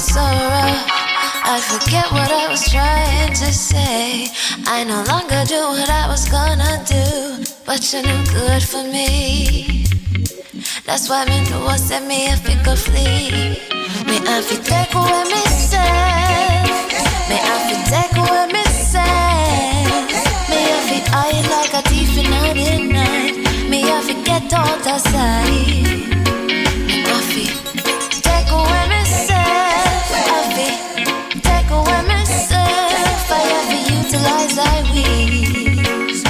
so rough. I forget what I was trying to say. I no longer do what I was gonna do, but you're no good for me. That's why me know I said me if it could flee. Me have to take away myself. Me have to take away myself. Me have to hide like a thief in the night. Me have to get out of sight. Me have to take away myself. I have to take away myself. I have to utilize I wings.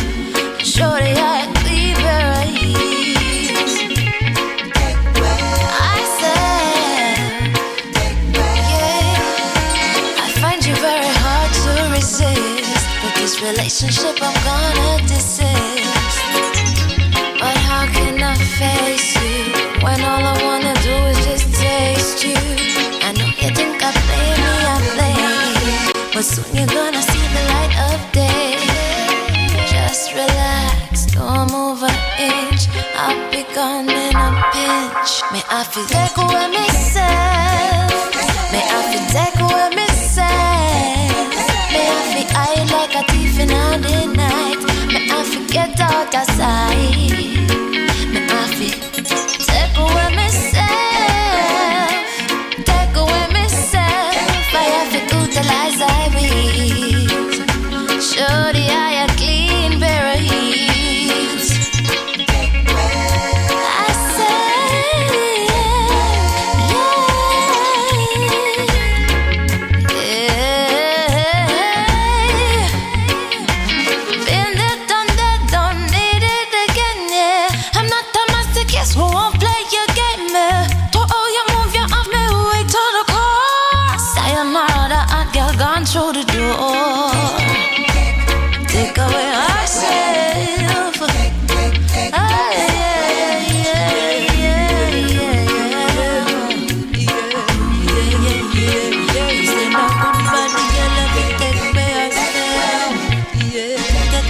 Show the eye clean where I is. I said, yeah, I find you very hard to resist, but this relationship I'm gonna desist. But how can I face you when all I wanna do is just taste you? I know you think I play me, I play, but soon you're gonna see the light of day. Just relax, don't move an inch. I'll be gone in a pinch. May I feel take away myself. May I feel take away myself. May I feel hide like a thief in the night. May I forget out of sight. May I feel take away myself. Take away myself. I have to utilize I wings. Show the eye a clean pair of heels. I say, yeah. Been there, done that, don't need it again, yeah. I'm not a masochist who won't play your game, yeah. To all you move, you off me way to the core. Sayonara, the hot girl gone through the door. Take away ourselves. Ah, yeah, yeah, yeah, yeah, yeah. You say no good body, you love to take away ourselves. Yeah,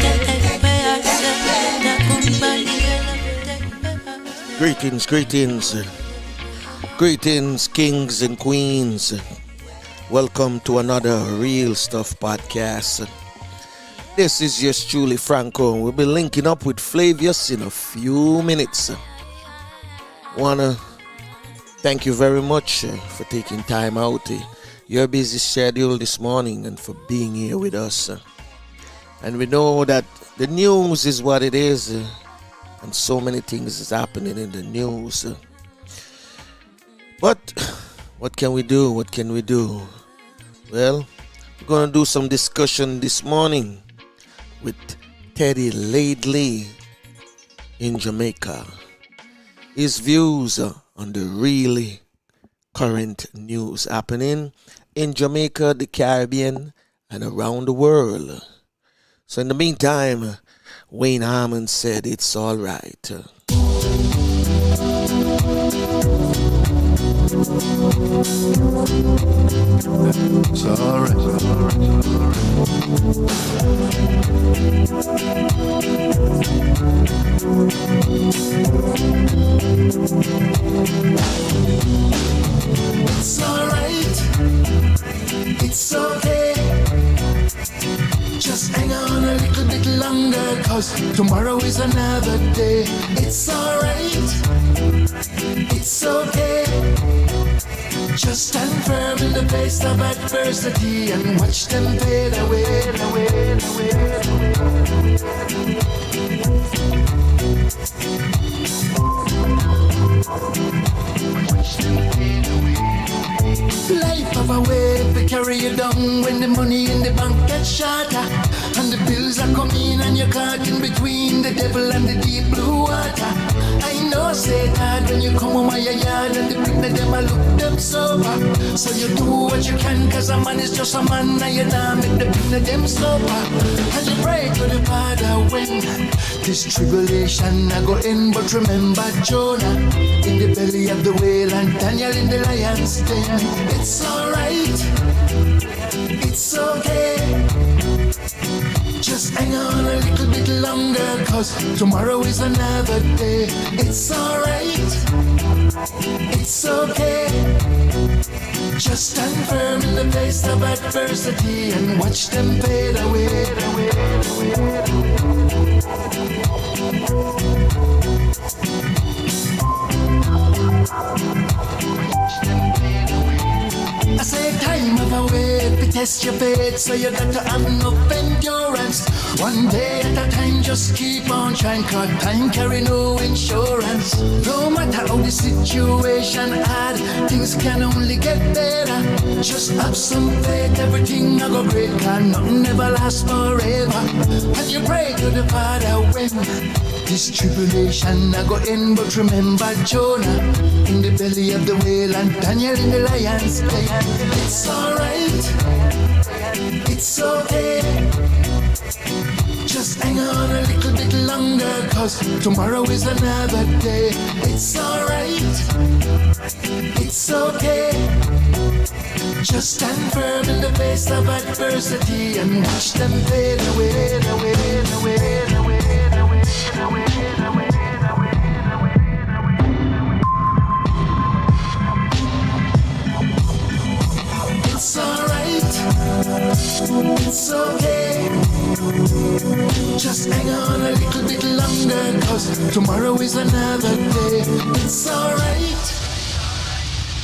take away ourselves. No good body, you love to take away ourselves. Greetings, kings and queens. Welcome to another Real Stuff podcast. This is yours truly, Franco. We'll be linking up with Flavius in a few minutes. Wanna thank you very much for taking time out your busy schedule this morning and for being here with us. And we know that the news is what it is, and so many things is happening in the news. But what can we do? What can we do? Well, we're gonna do some discussion this morning with Teddy Laidley in Jamaica. His views on the really current news happening in Jamaica, the Caribbean, and around the world. So in the meantime, Wayne Harmon said it's all right. It's alright. It's alright. It's okay. Just hang on a little bit longer, 'cause tomorrow is another day. It's alright. It's okay. Just stand firm in the face of adversity and watch them fade away, away, away, watch them fade away. Life have a way to carry you down when the money in the bank gets shorter and the bills are coming and you're caught in between the devil and the deep blue water. I know say that when you come home my yard and the people them I look them sober. So you do what you can, 'cause a man is just a man and you not make the people them sober. And you pray to the Father when this tribulation I go in. But remember Jonah in the belly of the whale and Daniel in the lion's den. It's alright, it's okay. Just hang on a little bit longer, 'cause tomorrow is another day. It's alright, it's okay. Just stand firm in the face of adversity and watch them fade away, away, away. I say time of a way to test your faith, so you got to have enough endurance. One day at a time, just keep on trying, cause time carry no insurance. No matter how the situation hard, things can only get better. Just have some faith, everything will go great, cause nothing never lasts forever. And you pray to the Father when this tribulation I go end, but remember Jonah in the belly of the whale and Daniel in the lion's den. It's alright, it's okay. Just hang on a little bit longer, cause tomorrow is another day. It's alright, it's okay. Just stand firm in the face of adversity and watch them fade away, away, away, away. It's alright, it's okay. Just hang on a little bit longer, cause tomorrow is another day. It's alright,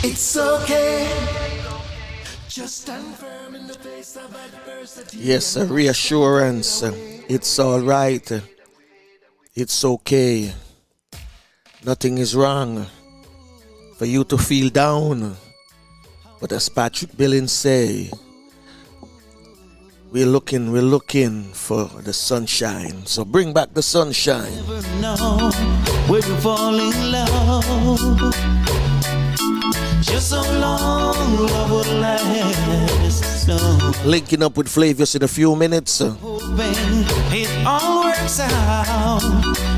it's okay. Just stand firm in the face of adversity. Yes, a reassurance. It's alright. It's okay. Nothing is wrong for you to feel down. But as Patrick Billings say, we're looking for the sunshine. So bring back the sunshine. Never know when we fall in love. Just so long love would last. No. Linking up with Flavius in a few minutes. Hoping it all works out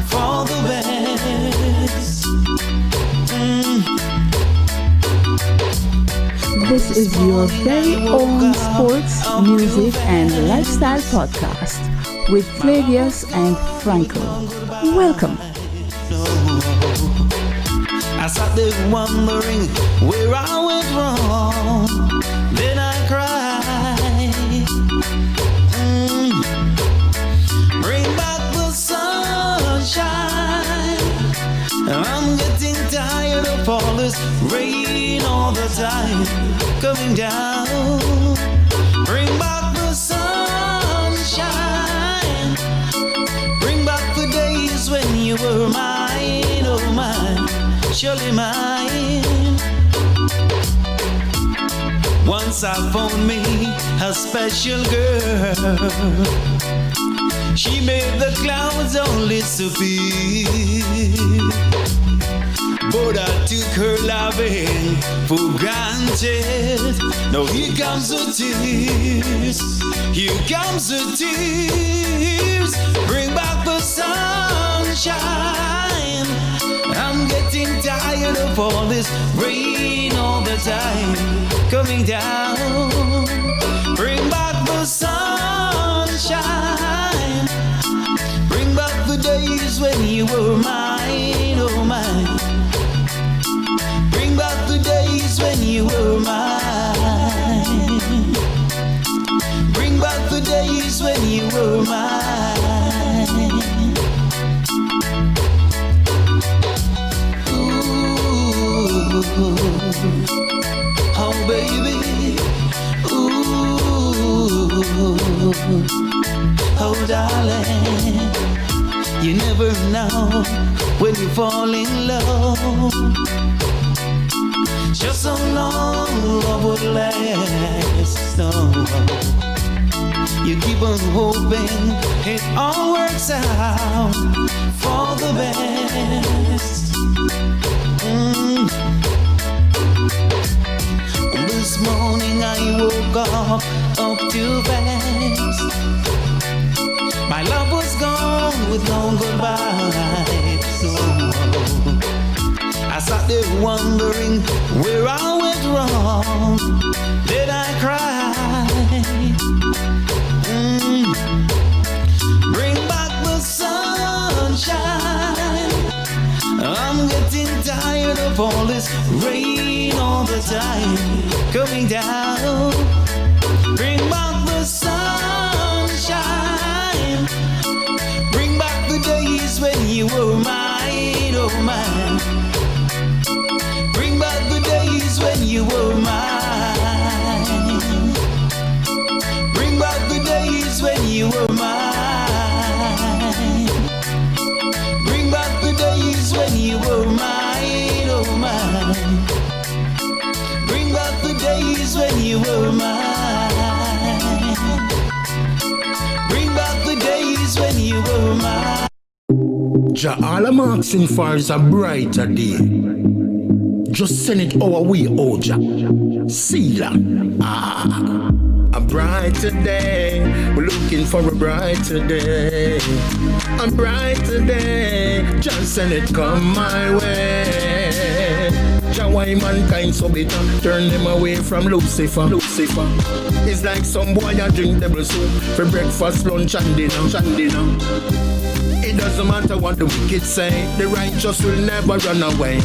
for the best. This is your very own sports, music, and lifestyle podcast with Flavius and Franco. Welcome. I sat there wondering where I went wrong. Then I cried. Bring back the sunshine. I'm getting tired of all this rain all the time coming down. Bring back the sunshine. Bring back the days when you were mine, oh mine, surely mine. Once I found me a special girl. She made the clouds all disappear. But I took her loving for granted. Now here comes the tears. Here comes the tears. Bring back the sunshine. I'm getting tired of all this rain all the time coming down. Bring back the sunshine. Bring back the days when you were mine, oh mine. Bring back the days when you were mine. Bring back the days when you were mine. Ooh, oh baby. Ooh, oh darling. You never know when you fall in love. Just so long love would last. No. You keep on hoping it all works out for the best. This morning I woke up too fast. My love was gone with no goodbye. So I sat there wondering where I went wrong. Did I cry? Bring back the sunshine. I'm getting tired of all this rain all the time coming down. Bring back the sunshine. Bring back the days when you were mine, oh mine. Bring back the days when you were mine. Bring back the days when you were mine. Bring back the days when you were mine, oh mine. Bring back the days when you were mine. Bring back the days when you were mine. Jah, all I'm asking for is a brighter day. Just send it our way, oh Jah. See ya. A brighter day. We're looking for a brighter day. A brighter day. Just send it come my way. Jah, why mankind so bitter? Turn them away from Lucifer. It's like some boy a drink devil soup for breakfast, lunch and dinner. It doesn't matter what the wicked say, the righteous will never run away.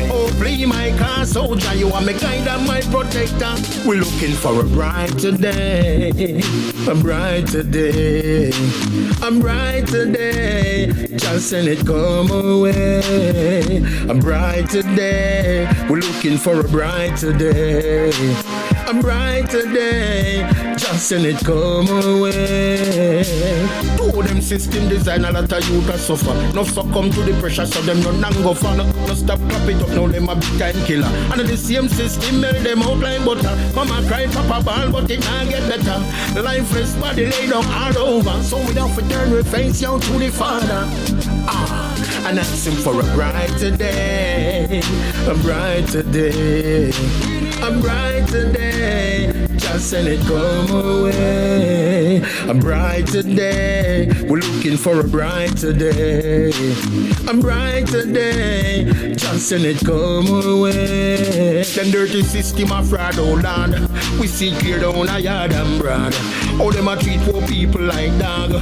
Oh, please, my car soldier, you are my guide and my protector. We're looking for a brighter day, a brighter day, a brighter day. Just send it come away. A brighter day. We're looking for a brighter day, a brighter day. Just send it come away. Two of them system design a lot of youth a suffer. No succumb to the pressure, so them no go for no stop clap it up, now them a big time killer. And the same system melt them out like butter. Mama cry, papa ball, but it not get better. Lifeless body lay down all over, so we don't turn we face out to the Father. And ask him for a brighter day, a brighter day, a brighter day. Just send it come away. A brighter day. We're looking for a brighter day, a brighter day. Just send it come away. Them dirty system of fraud, oh Lord. We see clear down a yard and broad. How them a treat poor people like dog,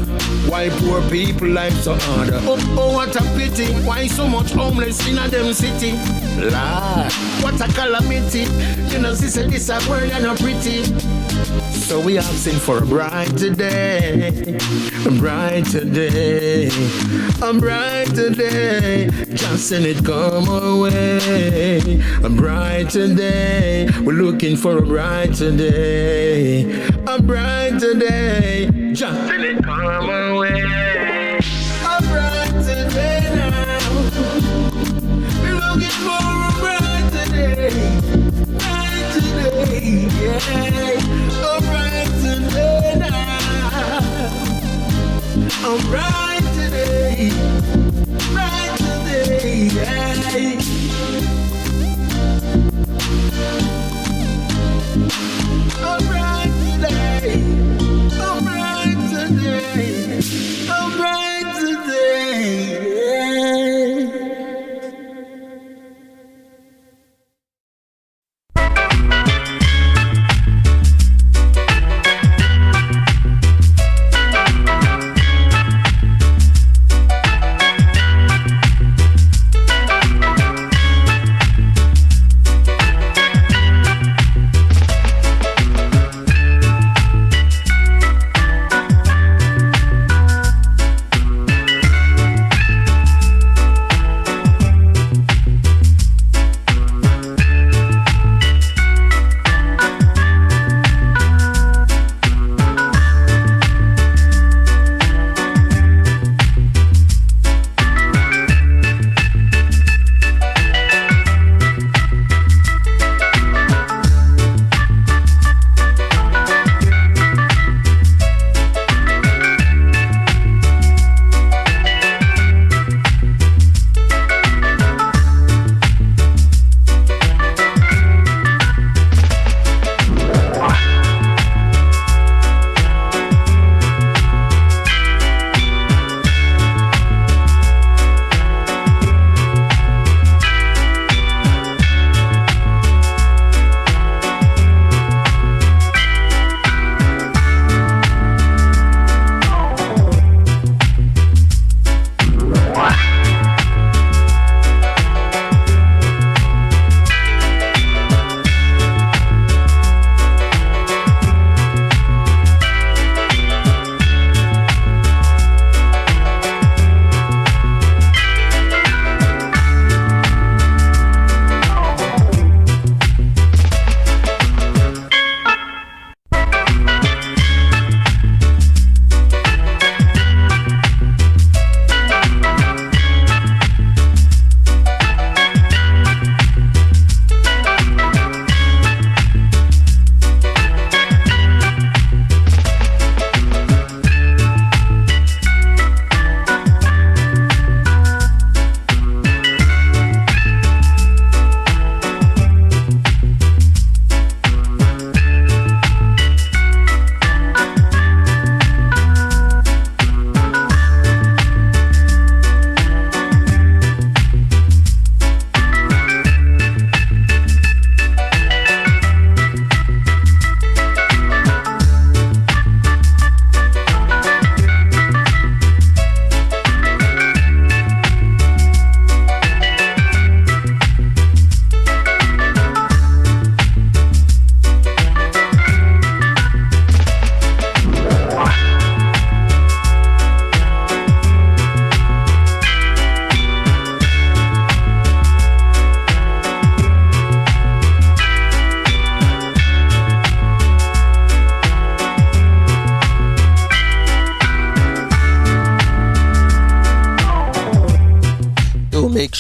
why poor people life so hard. Oh, what a pity. Why so much homeless in a them city? Lord, what a calamity. You know, sister, this a world and not pretty. So we asking for a brighter day, a brighter day, a brighter day. Just send it come away. A brighter day. We're looking for a brighter day, a brighter day. Just send it come away. A brighter day now. We're looking for a brighter day, brighter day, yeah. A brighter day now. A brighter day, yeah. A brighter day, a brighter day, a brighter day, yeah.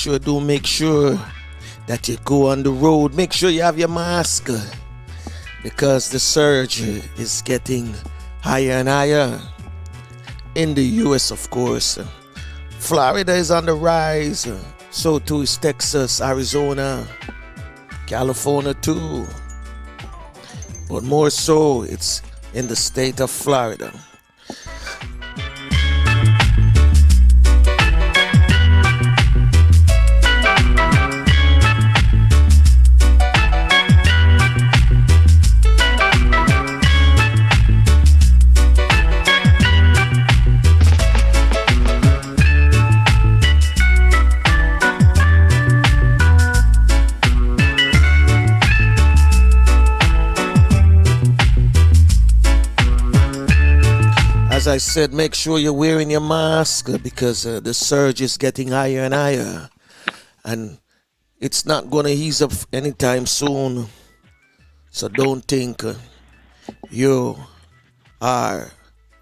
sure that you go on the road. Make sure you have your mask because the surge is getting higher and higher. In the US, of course. Florida is on the rise. So too is Texas, Arizona, California too. But more so, it's in the state of Florida. As I said, make sure you're wearing your mask because the surge is getting higher and higher. And it's not going to ease up anytime soon. So don't think you are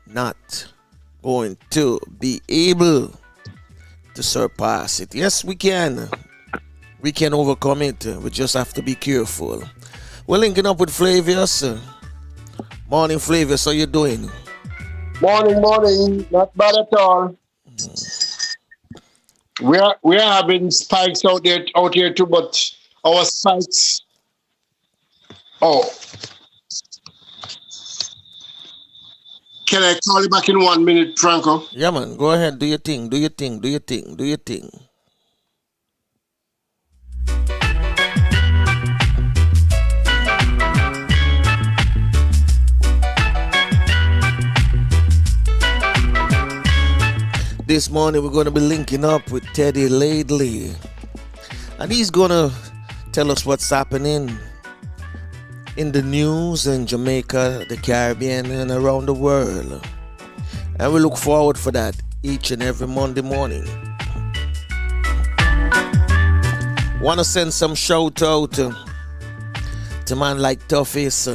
not going to be able to surpass it. Yes, we can. We can overcome it. We just have to be careful. We're linking up with Flavius. Morning, Flavius. How you doing? Morning. Not bad at all. We are having spikes out here too, but our spikes. Oh, can I call you back in 1 minute, Franco? Yeah, man. Go ahead. Do your thing. This morning we're going to be linking up with Teddy Laidley. And he's going to tell us what's happening in the news in Jamaica, the Caribbean, and around the world. And we look forward for that each and every Monday morning. Want to send some shout out to man like Toughest.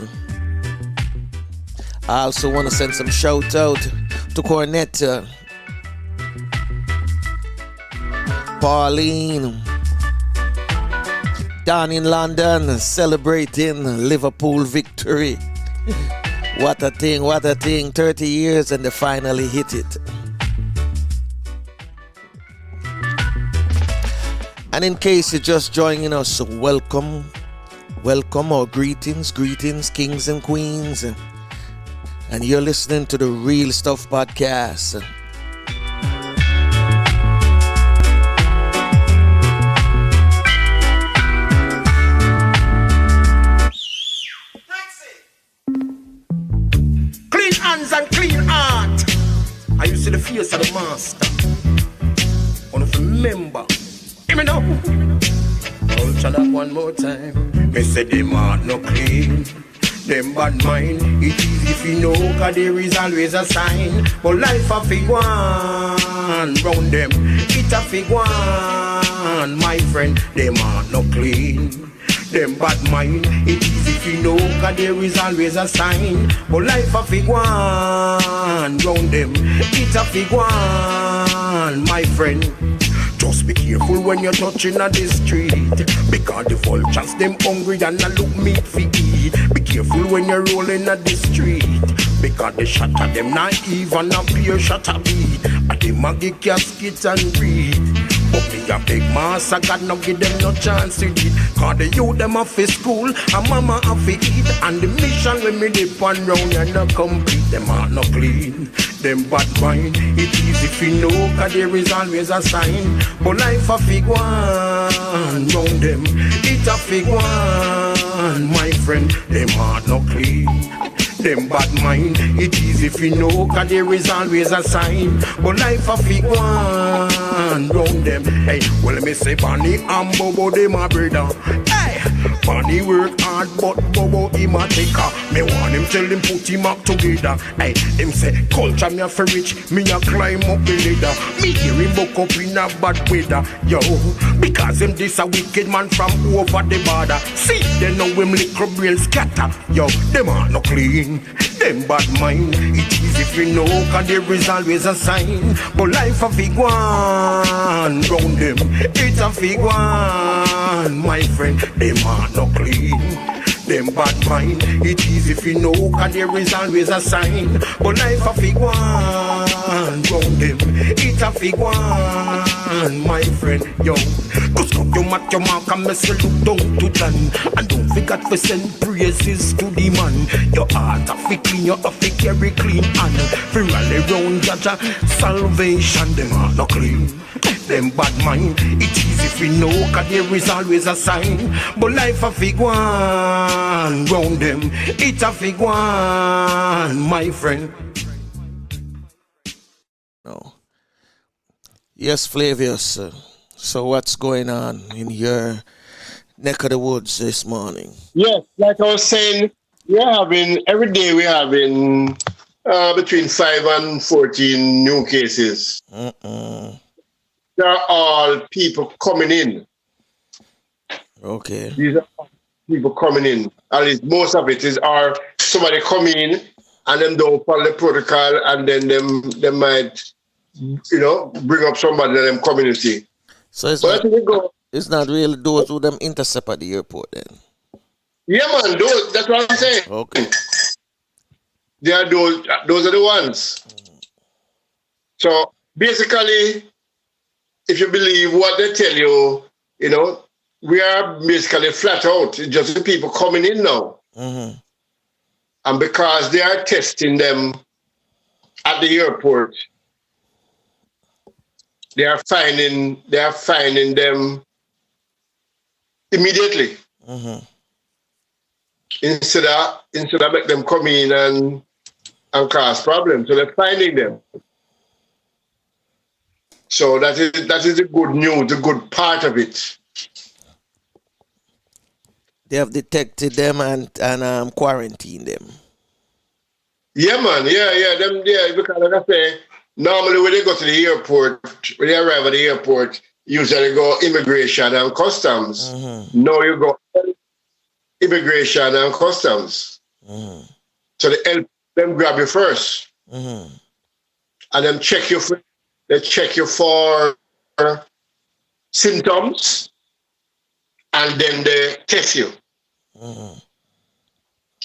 I also want to send some shout out to Cornetta, Pauline, down in London celebrating Liverpool victory. What a thing, 30 years and they finally hit it. And in case you're just joining us, welcome or greetings, kings and queens. And you're listening to the Real Stuff Podcast. And clean heart. I used to see the face of the master. I want to remember. Hear me now. I'll try that one more time. Me say them heart no clean. Them bad mind. It easy if you know, cause there is always a sign. But life a fig one round them. It a fig one, my friend. Them heart no clean. Them bad mind, it easy if you know, cause there is always a sign. But life a fig one round them, it a fig one, my friend. Just be careful when you're touching on the street, because the vultures them hungry and a look meat for eat. Be careful when you're rolling on the street, because the shot of them not even a pure shot of beat. And them a get casket and breathe. But me a big mass, I got no give them no chance to eat. Cause the youth them off for school, and mama off for eat. And the mission when me dip and round and not complete. Them are not clean, them bad mind. It easy if you know, cause there is always a sign. But life a fig one round them, it a fig one, my friend. Them are not clean. Them bad mind, it easy if you know, cause there is always a sign. But life a fig one round them. Hey, well me say Bonnie and Bobo, them a brother. Hey, Bonnie work hard, but Bobo him a taker. Me want him tell him put him up together. Hey, him say culture me a for rich, me a climb up the ladder. Me hear him buck up in a bad weather, yo. Because him this a wicked man from over the border. See, they know him little brain scatter, yo. Them are no clean. Them bad mind, it is if we know, cause there is always a sign. But life a fig one, round them, it's a fig one. My friend, them are not clean. Them bad mind, it is if you know, cause there is always a sign. But life a fig one, round them, it's a fig one. My friend, yo, cause stop your mat, your mark and mess you look down to done. And don't forget to send praises to the man. Your heart a fi clean, your have to carry clean hand. Fi rally round Jaja, salvation, them are not clean. Them bad mind, it is if we know, cause there is always a sign. But life a fig one, round them, it's a fig one, my friend. No. Yes, Flavius. So what's going on in your neck of the woods this morning? Yes, like I was saying, every day we're having between 5 and 14 new cases. They're all people coming in. Okay. These are people coming in. At least most of it is somebody come in and them don't follow the protocol, and then them might, bring up somebody in them community. So it's not really those who them intercept at the airport then? Yeah, man, that's what I'm saying. Okay. They are those are the ones. So basically, if you believe what they tell you, we are basically flat out. It's just the people coming in now. Mm-hmm. And because they are testing them at the airport, they are finding them immediately. Mm-hmm. Instead of make them come in and cause problems. So they're finding them. So that is the good news, the good part of it. They have detected them and quarantined them. Yeah, man. Yeah. Because like I say, normally when they go to the airport, when they arrive at the airport, usually go immigration and customs. Mm-hmm. Now you go immigration and customs. Mm-hmm. So they help them grab you first. Mm-hmm. And then they check you for symptoms, and then they test you. Mm-hmm.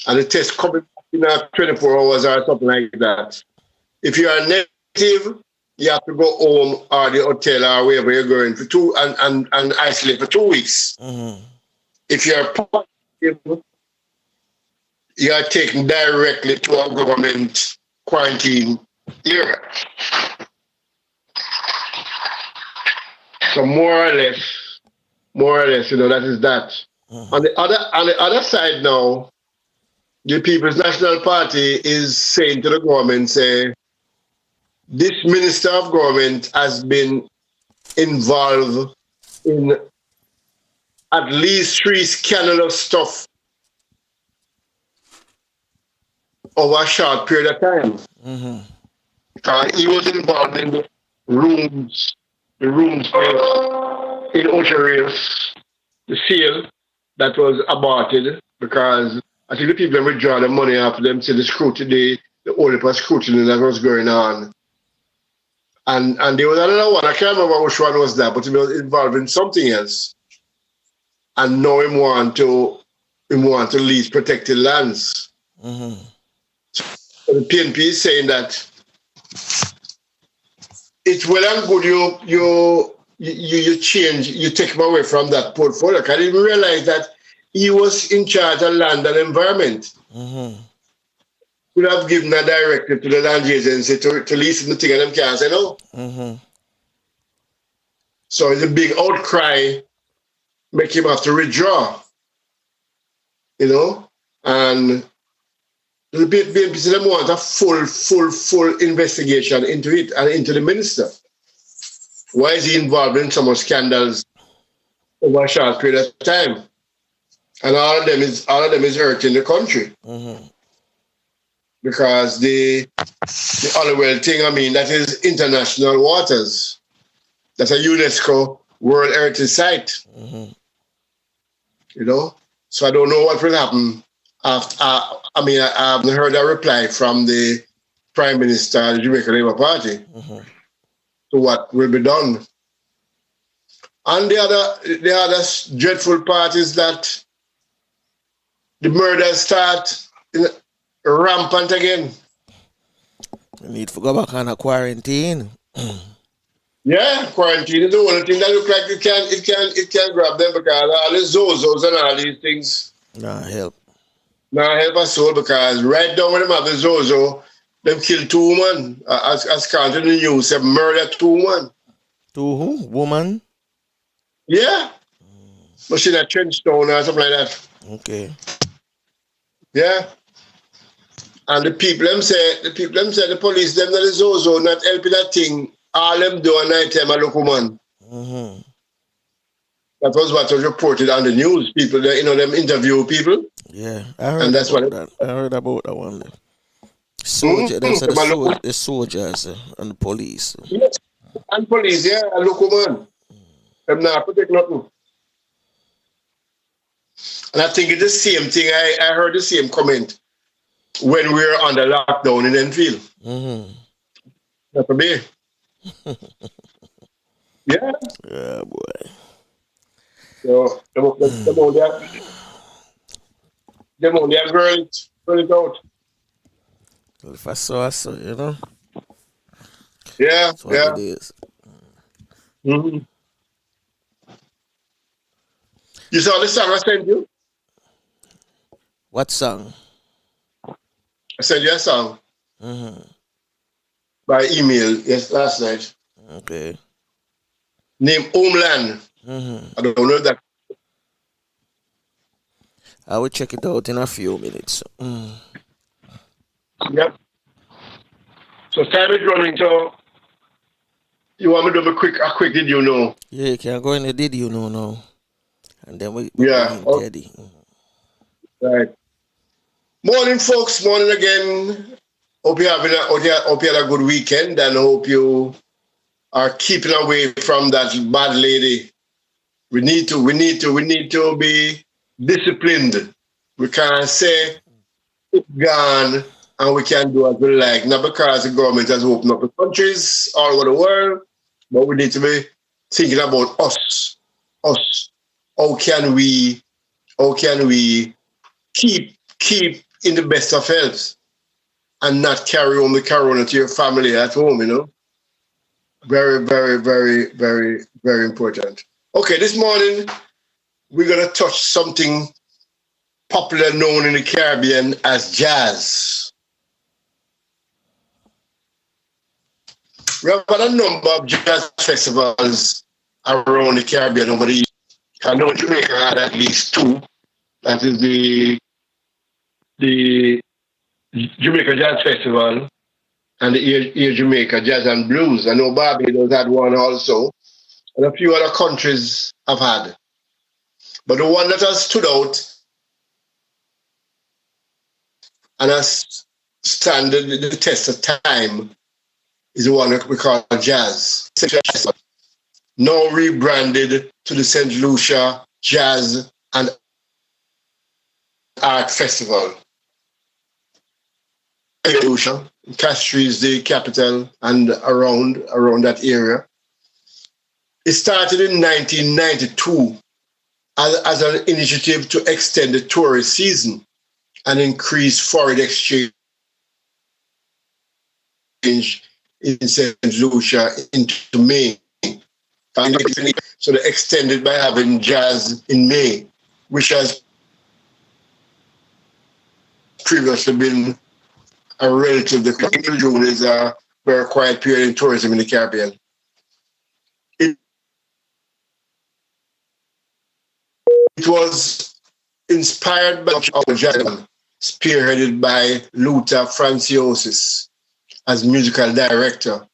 And the test coming in 24 hours or something like that. If you are negative, you have to go home or the hotel or wherever you're going for and isolate for 2 weeks. Mm-hmm. If you are positive, you are taken directly to a government quarantine area. So more or less, that is that. Mm-hmm. On the other side now, the People's National Party is saying to the government, say, this minister of government has been involved in at least 3 scandalous stuff over a short period of time. Mm-hmm. He was involved in the rooms in Ocean the sale that was aborted because I think the people withdraw the money after them to the scrutiny, the Oliver scrutiny that was going on. And there was another one, I can't remember which one was that, but he was involved in something else. And now him want to lease protected lands. Mm-hmm. So the PNP is saying that it's well and good you change, you take him away from that portfolio. I didn't realize that he was in charge of land and environment. Mm-hmm. Could have given a directive to the land agency to lease the thing and them can't say no. Mm-hmm. So it's a big outcry, make him have to withdraw. And the BNP them want a full investigation into it and into the minister. Why is he involved in some scandals over a short period of time? And all of them is hurting the country. Mm-hmm. Because the Hollowell thing, that is international waters. That's a UNESCO World Heritage Site. Mm-hmm. So I don't know what will happen I haven't heard a reply from the Prime Minister of the Jamaica Labour Party to what will be done. And the other dreadful part is that the murders start rampant again. You need to go back on a quarantine. Yeah, quarantine is the only thing that look like it can grab them, because all the zozos and all these things Nah, help. now help us all, because right now when them have the zozo, them kill 2 women. As counted in the news, they murder 2 women. 2 who? Woman? Yeah. But she that trench stone or something like that. Okay. Yeah. And the police, them that is also not helping that thing. All them do at night time, a local man. That was what was reported on the news. People, them interview people. Yeah, I heard And that's about what that. I heard about that one. Soldier, them said the soldiers and the police. Yes. And police, yeah, a local man. Them not protect nothing. And I think it's the same thing. I heard the same comment when we were under lockdown in Enfield. That's a bit. Yeah. Yeah, boy. So them only a girl it out. Well, if I saw, you know. Yeah, That's what yeah. it is. You saw the song I sent you? What song? I sent you a song by email last night. Okay. Named Homeland. I don't know that. I will check it out in a few minutes. Yep. So time is running, so you want me to do a quick did you know? Yeah, you can go in the did you know now. And then we Yeah. Teddy. Right. Morning, folks. Morning again. Hope you had a good weekend, and hope you are keeping away from that bad lady. We need to be disciplined. We can't say it's gone and we can do as we like. Not because the government has opened up the countries all over the world, but we need to be thinking about us. Us. How can we keep in the best of health and not carry on the corona to your family at home, you know? Very, very, very, very, very important. Okay, this morning we're going to touch something popular known in the Caribbean as jazz. We have got a number of jazz festivals around the Caribbean over the years. I know Jamaica had at least 2. That is the Jamaica Jazz Festival and the Air Jamaica Jazz and Blues. I know Barbados had one also, and a few other countries have had. But the one that has stood out and has stand the test of time is the one that we call jazz. Now rebranded to the St. Lucia Jazz and Art Festival. St. Lucia, Castries is the capital, and around that area. It started in 1992 as an initiative to extend the tourist season and increase foreign exchange in St. Lucia into May. So they extended by having jazz in May, which has previously been a relatively quiet. June is a very quiet period in tourism in the Caribbean. It was inspired by our jazz, spearheaded by Luther Franciosis as musical director.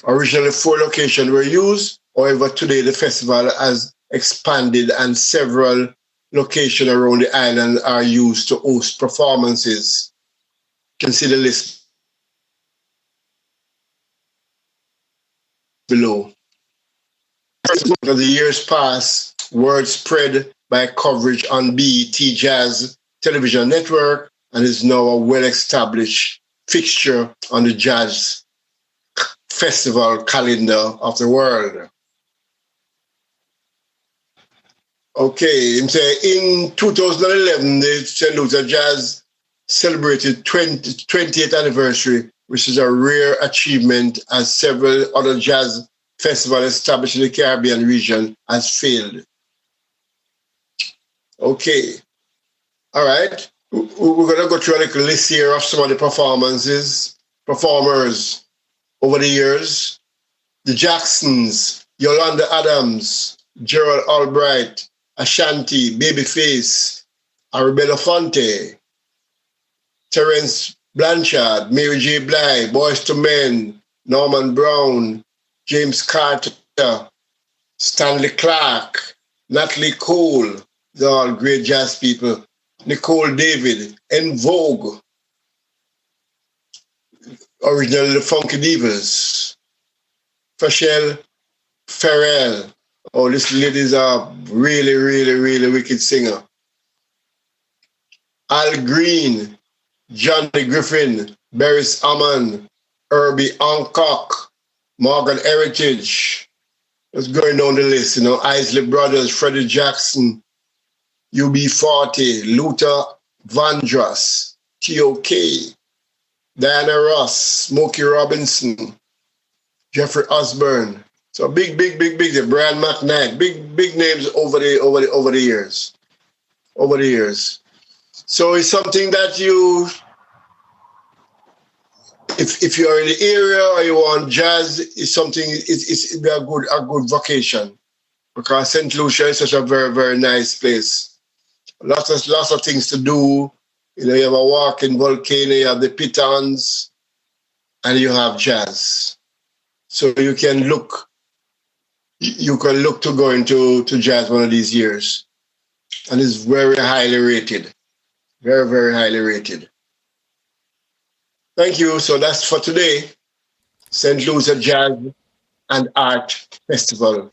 Originally 4 locations were used. However, today the festival has expanded and several locations around the island are used to host performances. You can see the list below. As the years pass, word spread by coverage on BET Jazz television network and is now a well-established fixture on the jazz festival calendar of the world. Okay, in 2011, the St. Lucia Jazz celebrated 20th anniversary, which is a rare achievement as several other jazz festivals established in the Caribbean region has failed. Okay, all right. We're going to go through a little list here of some of the performers over the years. The Jacksons, Yolanda Adams, Gerald Albright, Ashanti, Babyface, Arabella Fonte, Terence Blanchard, Mary J. Blige, Boyz II Men, Norman Brown, James Carter, Stanley Clarke, Natalie Cole, they're all great jazz people. Nicole David, En Vogue, originally the Funky Divas, Fashelle Farrell. Oh, this lady is a really, really, really wicked singer. Al Green, Johnny Griffin, Beres Hammond, Herbie Hancock, Morgan Heritage. Just going down the list, Isley Brothers, Freddie Jackson, UB40, Luther Vandross, T.O.K., Diana Ross, Smokey Robinson, Jeffrey Osborne. So big, Brian McKnight, big names over the years. So it's something that if you're in the area or you want jazz, it's a good vocation, because St. Lucia is such a very, very nice place. Lots of things to do. You have a walking volcano, you have the pitons, and you have jazz. So you can look to go into jazz one of these years. And it's very highly rated. Very, very highly rated. Thank you. So that's for today. St. Lucia Jazz and Art Festival.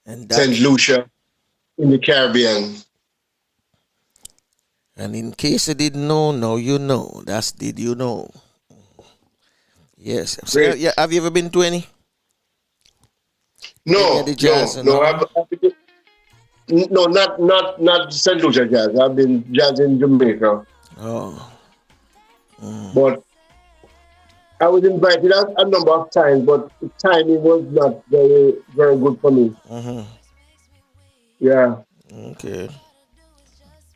And St. Lucia in the Caribbean. And in case you didn't know, now you know. That's did you know. Yes. So, have you ever been to any? No, not St. Lucia Jazz. I've been jazz in Jamaica. Oh. But I was invited a number of times, but the timing was not very, very good for me. Mm-hmm. Yeah. Okay.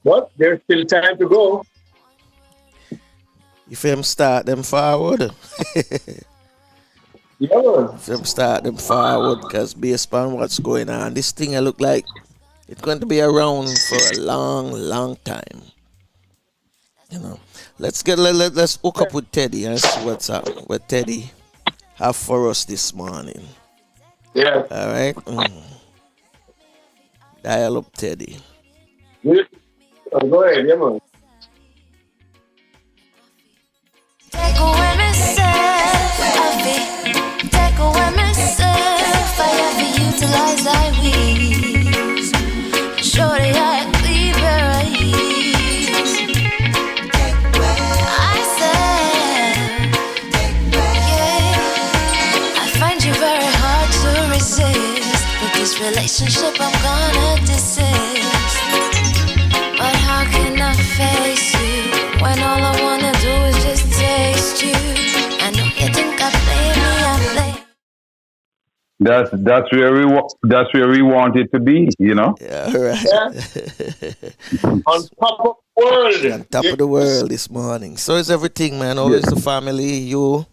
But there's still time to go. If them start them forward. Yeah. If them start them forward, because based on what's going on, this thing I look like it's going to be around for a long, long time. Let's hook up with Teddy and see what's up. What Teddy have for us this morning. Yeah. All right. Dial up Teddy. Go ahead, yeah, man. Take away myself, take away myself. I have to utilize I wheels. Shorty, I cleave your eyes. I said, yeah. I find you very hard to resist. With this relationship, I'm gonna desist. But how can I face you when all I wanna do is just taste you? I know you think I play me, I play. That's where we want it to be, Yeah, right. Yeah. On top of the world. On top of the world this morning. So is everything, man. How is the family? You?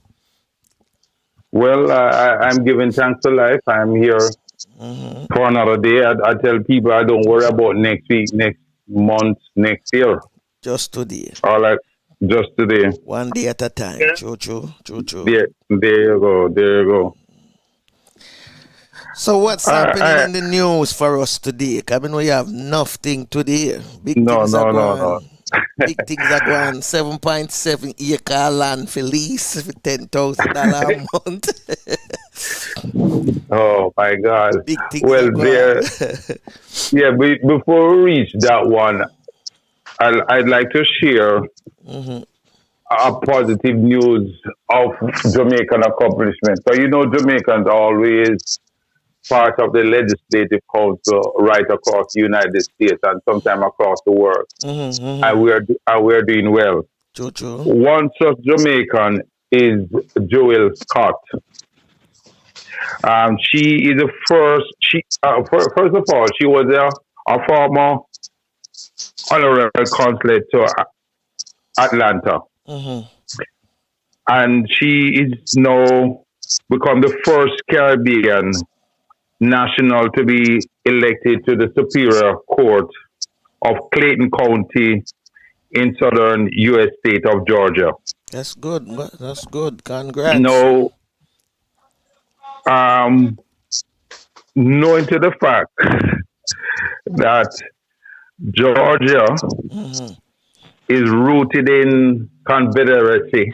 Well, I'm giving thanks to life. I'm here for another day. I tell people I don't worry about next week, next month, next year. Just today. All right, just today. One day at a time. Yeah. True. There you go. So what's happening in the news for us today? I mean, we have nothing today. Big things are going. Big things are going. 7.7 acre land for lease for $10,000 a month. Oh my God. Big things Well, are going. before we reach that one, I'd like to share a positive news of Jamaican accomplishment. So you know, Jamaicans are always part of the legislative council right across the United States and sometimes across the world, and we're doing well. True. One such Jamaican is Joel Scott. She is the first. First of all, she was a former honorary consulate to Atlanta, and she is now become the first Caribbean national to be elected to the Superior Court of Clayton County in southern U.S. state of Georgia. That's good. That's good. Congrats. Now, knowing to the fact that Georgia is rooted in Confederacy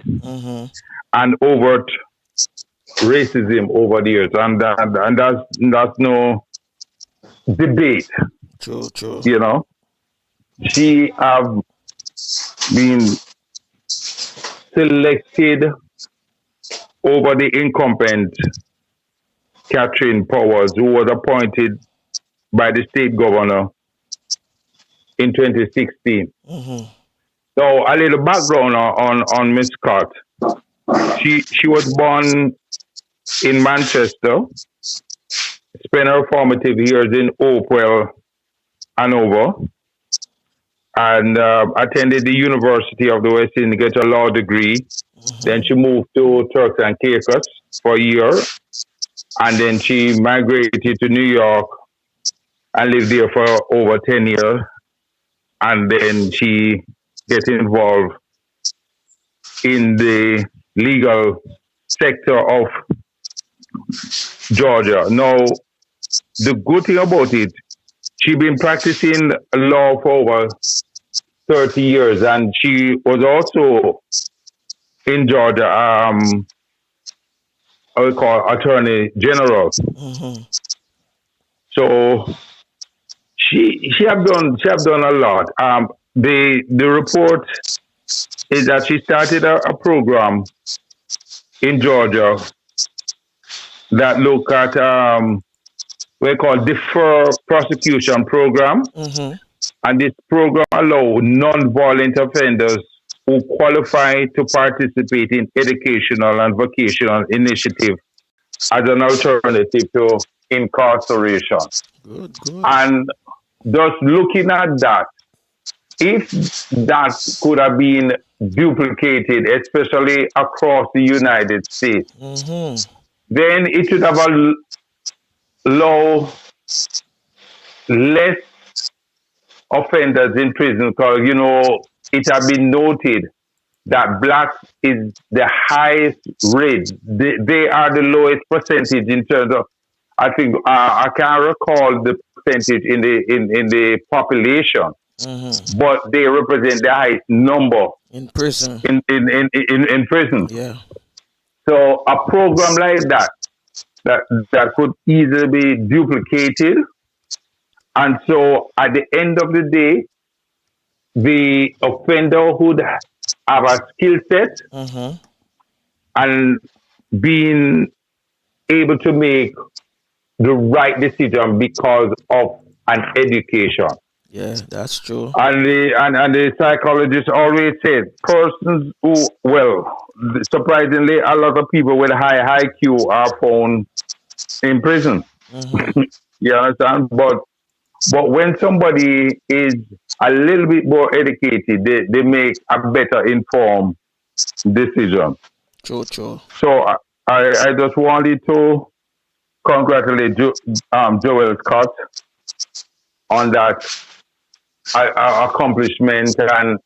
and overt racism over the years, and that's no debate. True. You know, she have been selected over the incumbent Catherine Powers, who was appointed by the state governor in 2016. So a little background on Miss Scott. She was born in Manchester, spent her formative years in Hopewell, Hanover, and attended the University of the West Indies, get a law degree. Then she moved to Turks and Caicos for a year, and then she migrated to New York and lived there for over 10 years. And then she gets involved in the legal sector of Georgia. Now, the good thing about it, she's been practicing law for over 30 years, and she was also in Georgia, I would call Attorney General. So she have done a lot. The report is that she started a program in Georgia that look at we call defer prosecution program, and this program allow non-violent offenders who qualify to participate in educational and vocational initiative as an alternative to incarceration. Good. And just looking at that, if that could have been duplicated, especially across the United States, then it should have allowed less offenders in prison, because, you know, it has been noted that blacks is the highest rate. They are the lowest percentage in terms of, I think, I can't recall the percentage in the population, but they represent the highest number in prison. In prison. Yeah. So a program like that could easily be duplicated, and so at the end of the day, the offender would have a skill set and being able to make the right decision because of an education. Yeah, that's true. And the psychologist always said persons who, well, surprisingly, a lot of people with high IQ are found in prison. You understand? But when somebody is a little bit more educated, they make a better informed decision. True. So I just wanted to congratulate Joel Scott on that accomplishment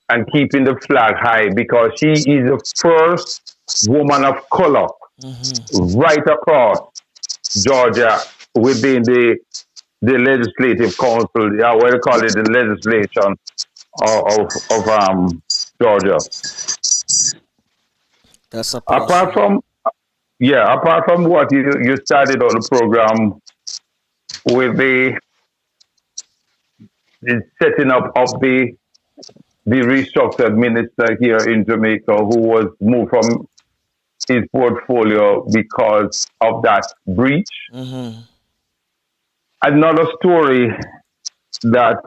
and keeping the flag high, because she is the first woman of color right across Georgia within the legislative council, what they call it, the legislation of Georgia. That's a apart from what you started on the program with the setting up of the the restructured minister here in Jamaica who was moved from his portfolio because of that breach. Mm-hmm. Another story that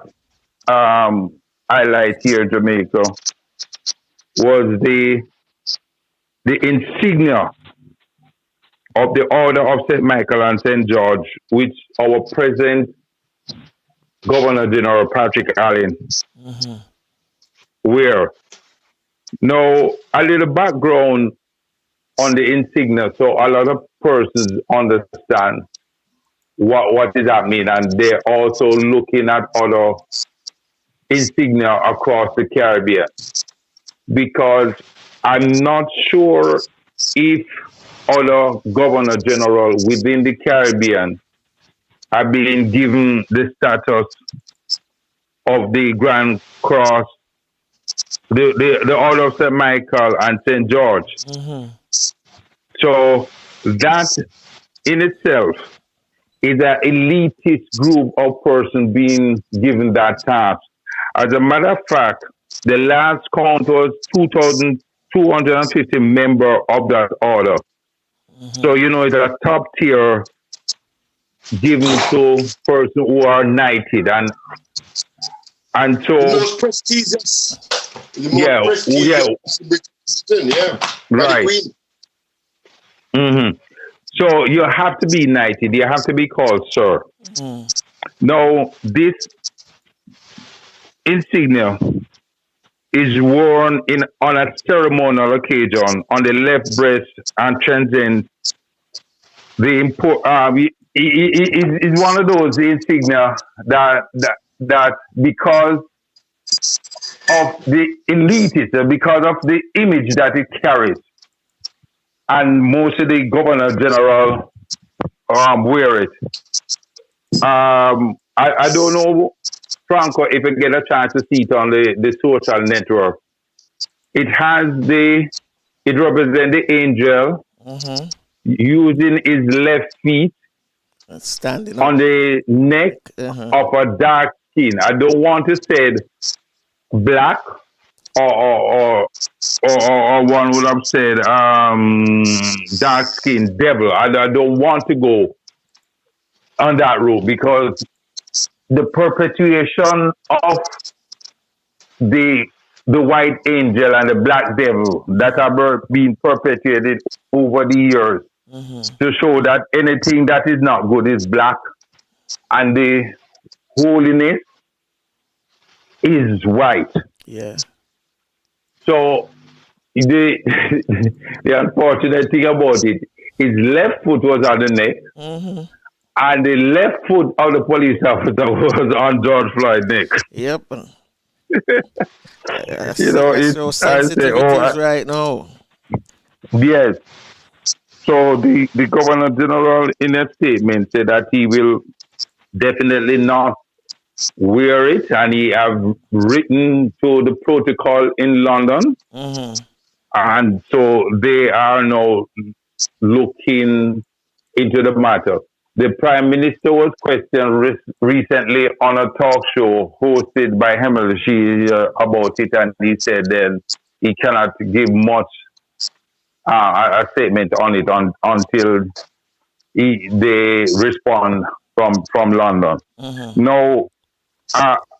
I like here in Jamaica was the insignia of the Order of St. Michael and St. George, which our present Governor General Patrick Allen wear. Now, a little background on the insignia, so a lot of persons understand what does that mean, and they're also looking at other insignia across the Caribbean, because I'm not sure if other governor general within the Caribbean have been given the status of the Grand Cross, the Order of St. Michael and St. George. So that in itself is an elitist group of persons being given that task. As a matter of fact, the last count was 2,250 members of that order. So, it's a top tier given to persons who are knighted. And so... The most prestigious. Right. So you have to be knighted. You have to be called sir. Now, this insignia is worn on a ceremonial occasion on the left breast and transcends the import. It's one of those insignia that because of the elitist, because of the image that it carries, and most of the governor general wear it. I don't know, Franco, if you get a chance to see it on the social network. It represents the angel using his left feet standing on the neck of a dark skin. I don't want to say black or one would have said dark skinned devil. I don't want to go on that route, because the perpetuation of the white angel and the black devil that have been perpetuated over the years to show that anything that is not good is black, and the holiness is white. Yeah. So the unfortunate thing about it, his left foot was on the neck, and the left foot of the police officer was on George Floyd's neck. Yep. It's so sensitive right now. Yes. So the Governor General in a statement said that he will definitely not wear it, and he have written to the protocol in London, and so they are now looking into the matter. The Prime Minister was questioned recently on a talk show hosted by Hemel about it, and he said that he cannot give much a statement on it until they respond from London. Now,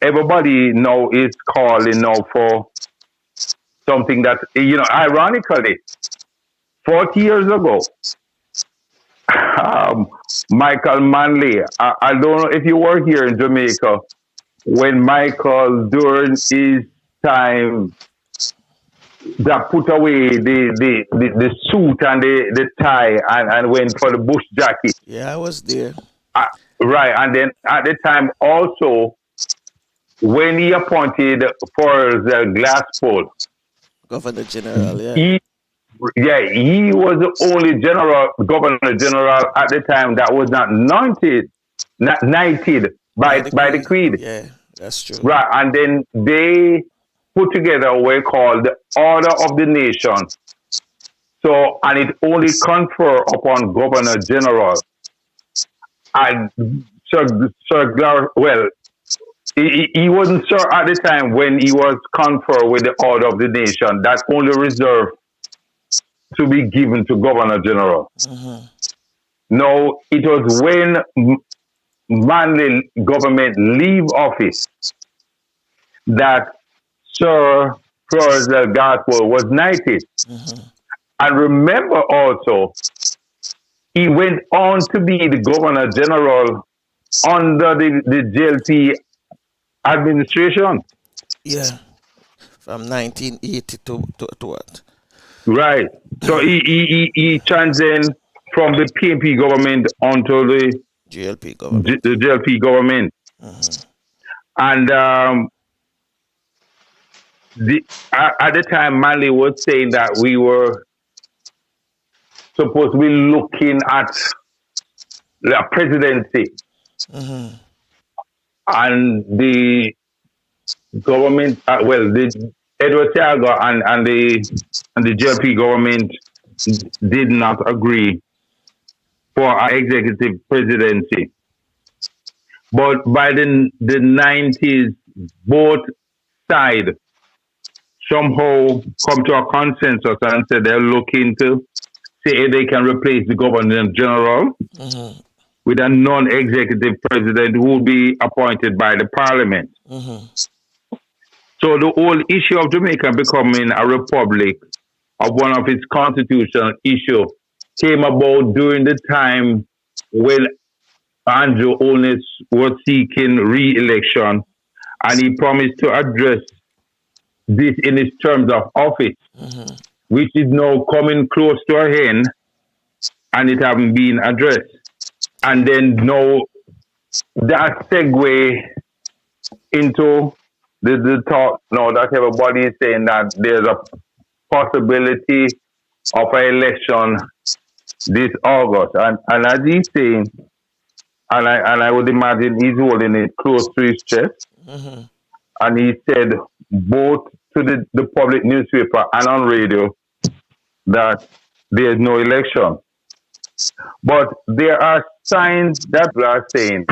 everybody now is calling now for something that, ironically, 40 years ago, Michael Manley, I don't know if you were here in Jamaica when Michael, during his time, that put away the suit and the tie and went for the bush jacket. Yeah, I was there. Right, and then at the time also, when he appointed for the Glasspool, Governor General, he was the only Governor General at the time that was not knighted by the Queen. Yeah, that's true. Right, and then they put together what we call the Order of the Nation. So, and it only confer upon Governor General. And He wasn't sure at the time when he was conferred with the order of the nation that only reserved to be given to Governor General. No, it was when Manley government leave office that Sir Flores del Gaspo was knighted. And remember also, he went on to be the Governor General under the JLP administration. Yeah. From 1980 to what? Right. So he transcended from the PNP government onto the JLP government. the JLP government. And at the time, Manley was saying that we were supposed to be looking at the presidency. And the government, the Edward Tiago and the JLP government did not agree for our executive presidency. But by the 90s, both sides somehow come to a consensus and say they're looking to see if they can replace the Governor General with a non-executive president who will be appointed by the Parliament. So the whole issue of Jamaica becoming a republic, of one of its constitutional issues, came about during the time when Andrew Holness was seeking re-election, and he promised to address this in his terms of office, which is now coming close to an end, and it haven't been addressed. And then now that segue into the thought now that everybody is saying that there's a possibility of an election this August. And as he's saying, and I would imagine he's holding it close to his chest, and he said both to the public newspaper and on radio that there's no election. But there are signs that people are saying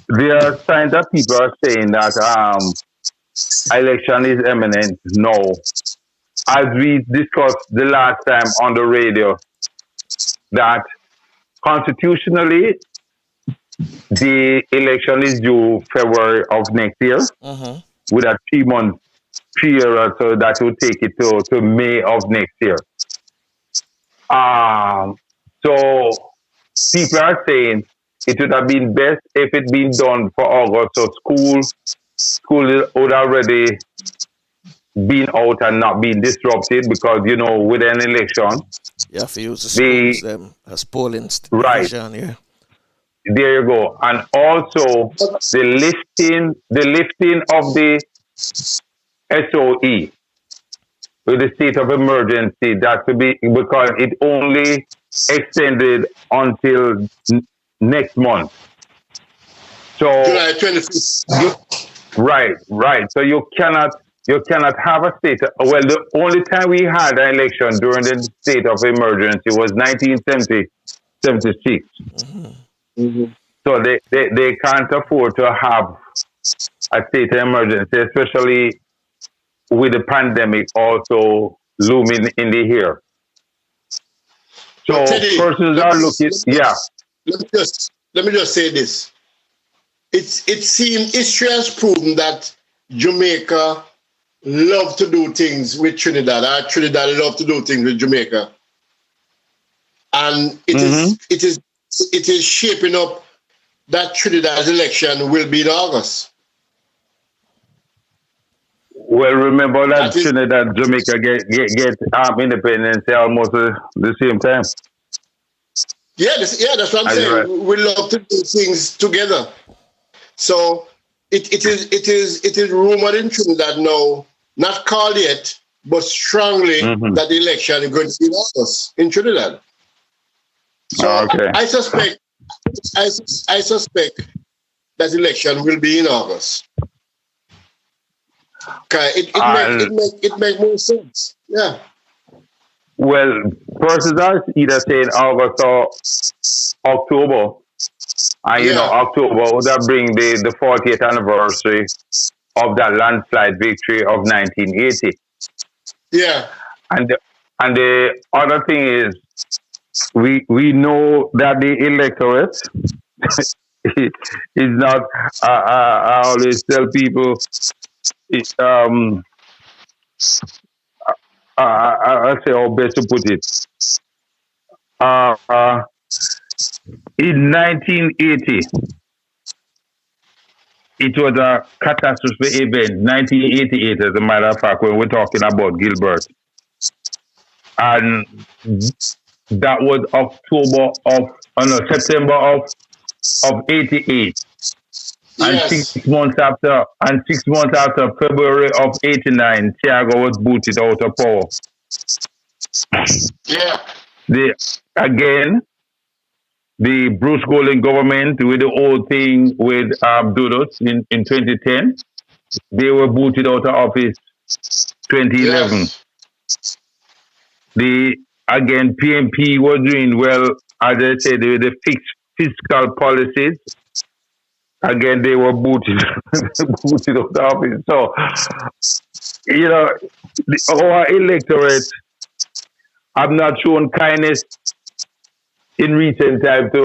there are signs that people are saying that election is imminent now. As we discussed the last time on the radio, that constitutionally the election is due February of next year, with a 3-month period, so that will take it to May of next year. So people are saying it would have been best if it been done for August, so school would already been out and not been disrupted, because with an election you have to use the schools them as polling station. Right. Yeah. There you go. And also the lifting of the SOE with the state of emergency, that to be, because it only extended until next month. So July 25th. Right. So you cannot have a state. Well, the only time we had an election during the state of emergency was 1976. So they can't afford to have a state of emergency, especially with the pandemic also looming in the air. So Teddy, persons are looking. Yeah. Let me just say this. It seems history has proven that Jamaica love to do things with Trinidad. Trinidad love to do things with Jamaica, and it is shaping up that Trinidad's election will be in August. Well, remember that Trinidad, Jamaica get independence almost the same time. Yeah, that's what I'm saying. Right. We love to do things together. So it is rumored in Trinidad now, not called yet, but strongly that the election is going to be in August in Trinidad. So okay. I suspect that election will be in August. Okay, it make more sense. Yeah. Well, persons are either saying August or October. And October would that bring the 40th anniversary of that landslide victory of 1980. Yeah. And the other thing is, we know that the electorate is not. I always tell people, I say how best to put it. In 1980, it was a catastrophe event. 1988, as a matter of fact, when we're talking about Gilbert, and that was September of 88. And Yes. 6 months after, February of 89, Thiago was booted out of power. Yeah. The Bruce Golding government with the whole thing with Dudos in 2010, they were booted out of office 2011. Yes. PMP was doing well, as I said, with the fiscal policies. Again, they were booted out of office. So, our electorate have not shown kindness in recent time to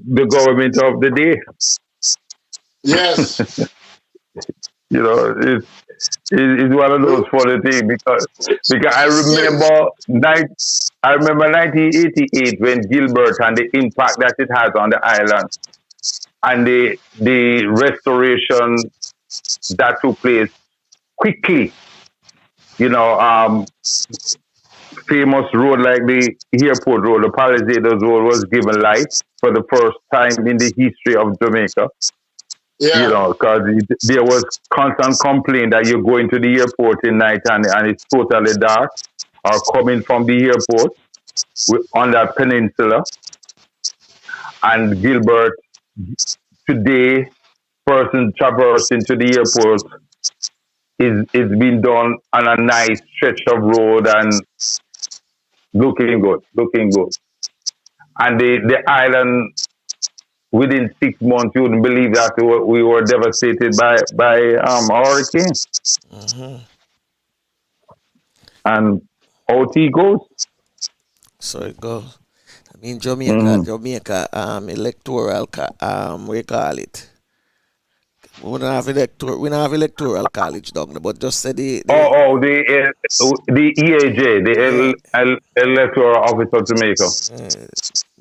the government of the day. Yes. It's one of those funny things because I remember 1988 when Gilbert and the impact that it has on the island and the restoration that took place quickly. Famous road like the airport road, the Palisades Road, was given life for the first time in the history of Jamaica. Yeah. Because there was constant complaint that you go into the airport at night and it's totally dark, or coming from the airport on that peninsula. And Gilbert, today, person traversing to the airport is being done on a nice stretch of road and looking good. And the island, within 6 months, you wouldn't believe that we were devastated by hurricane. Mm-hmm. And out he goes. So it goes. I mean, Jamaica, electoral, what you call it? We don't have electoral college down there, but just say the EAJ, the Electoral Office of Jamaica.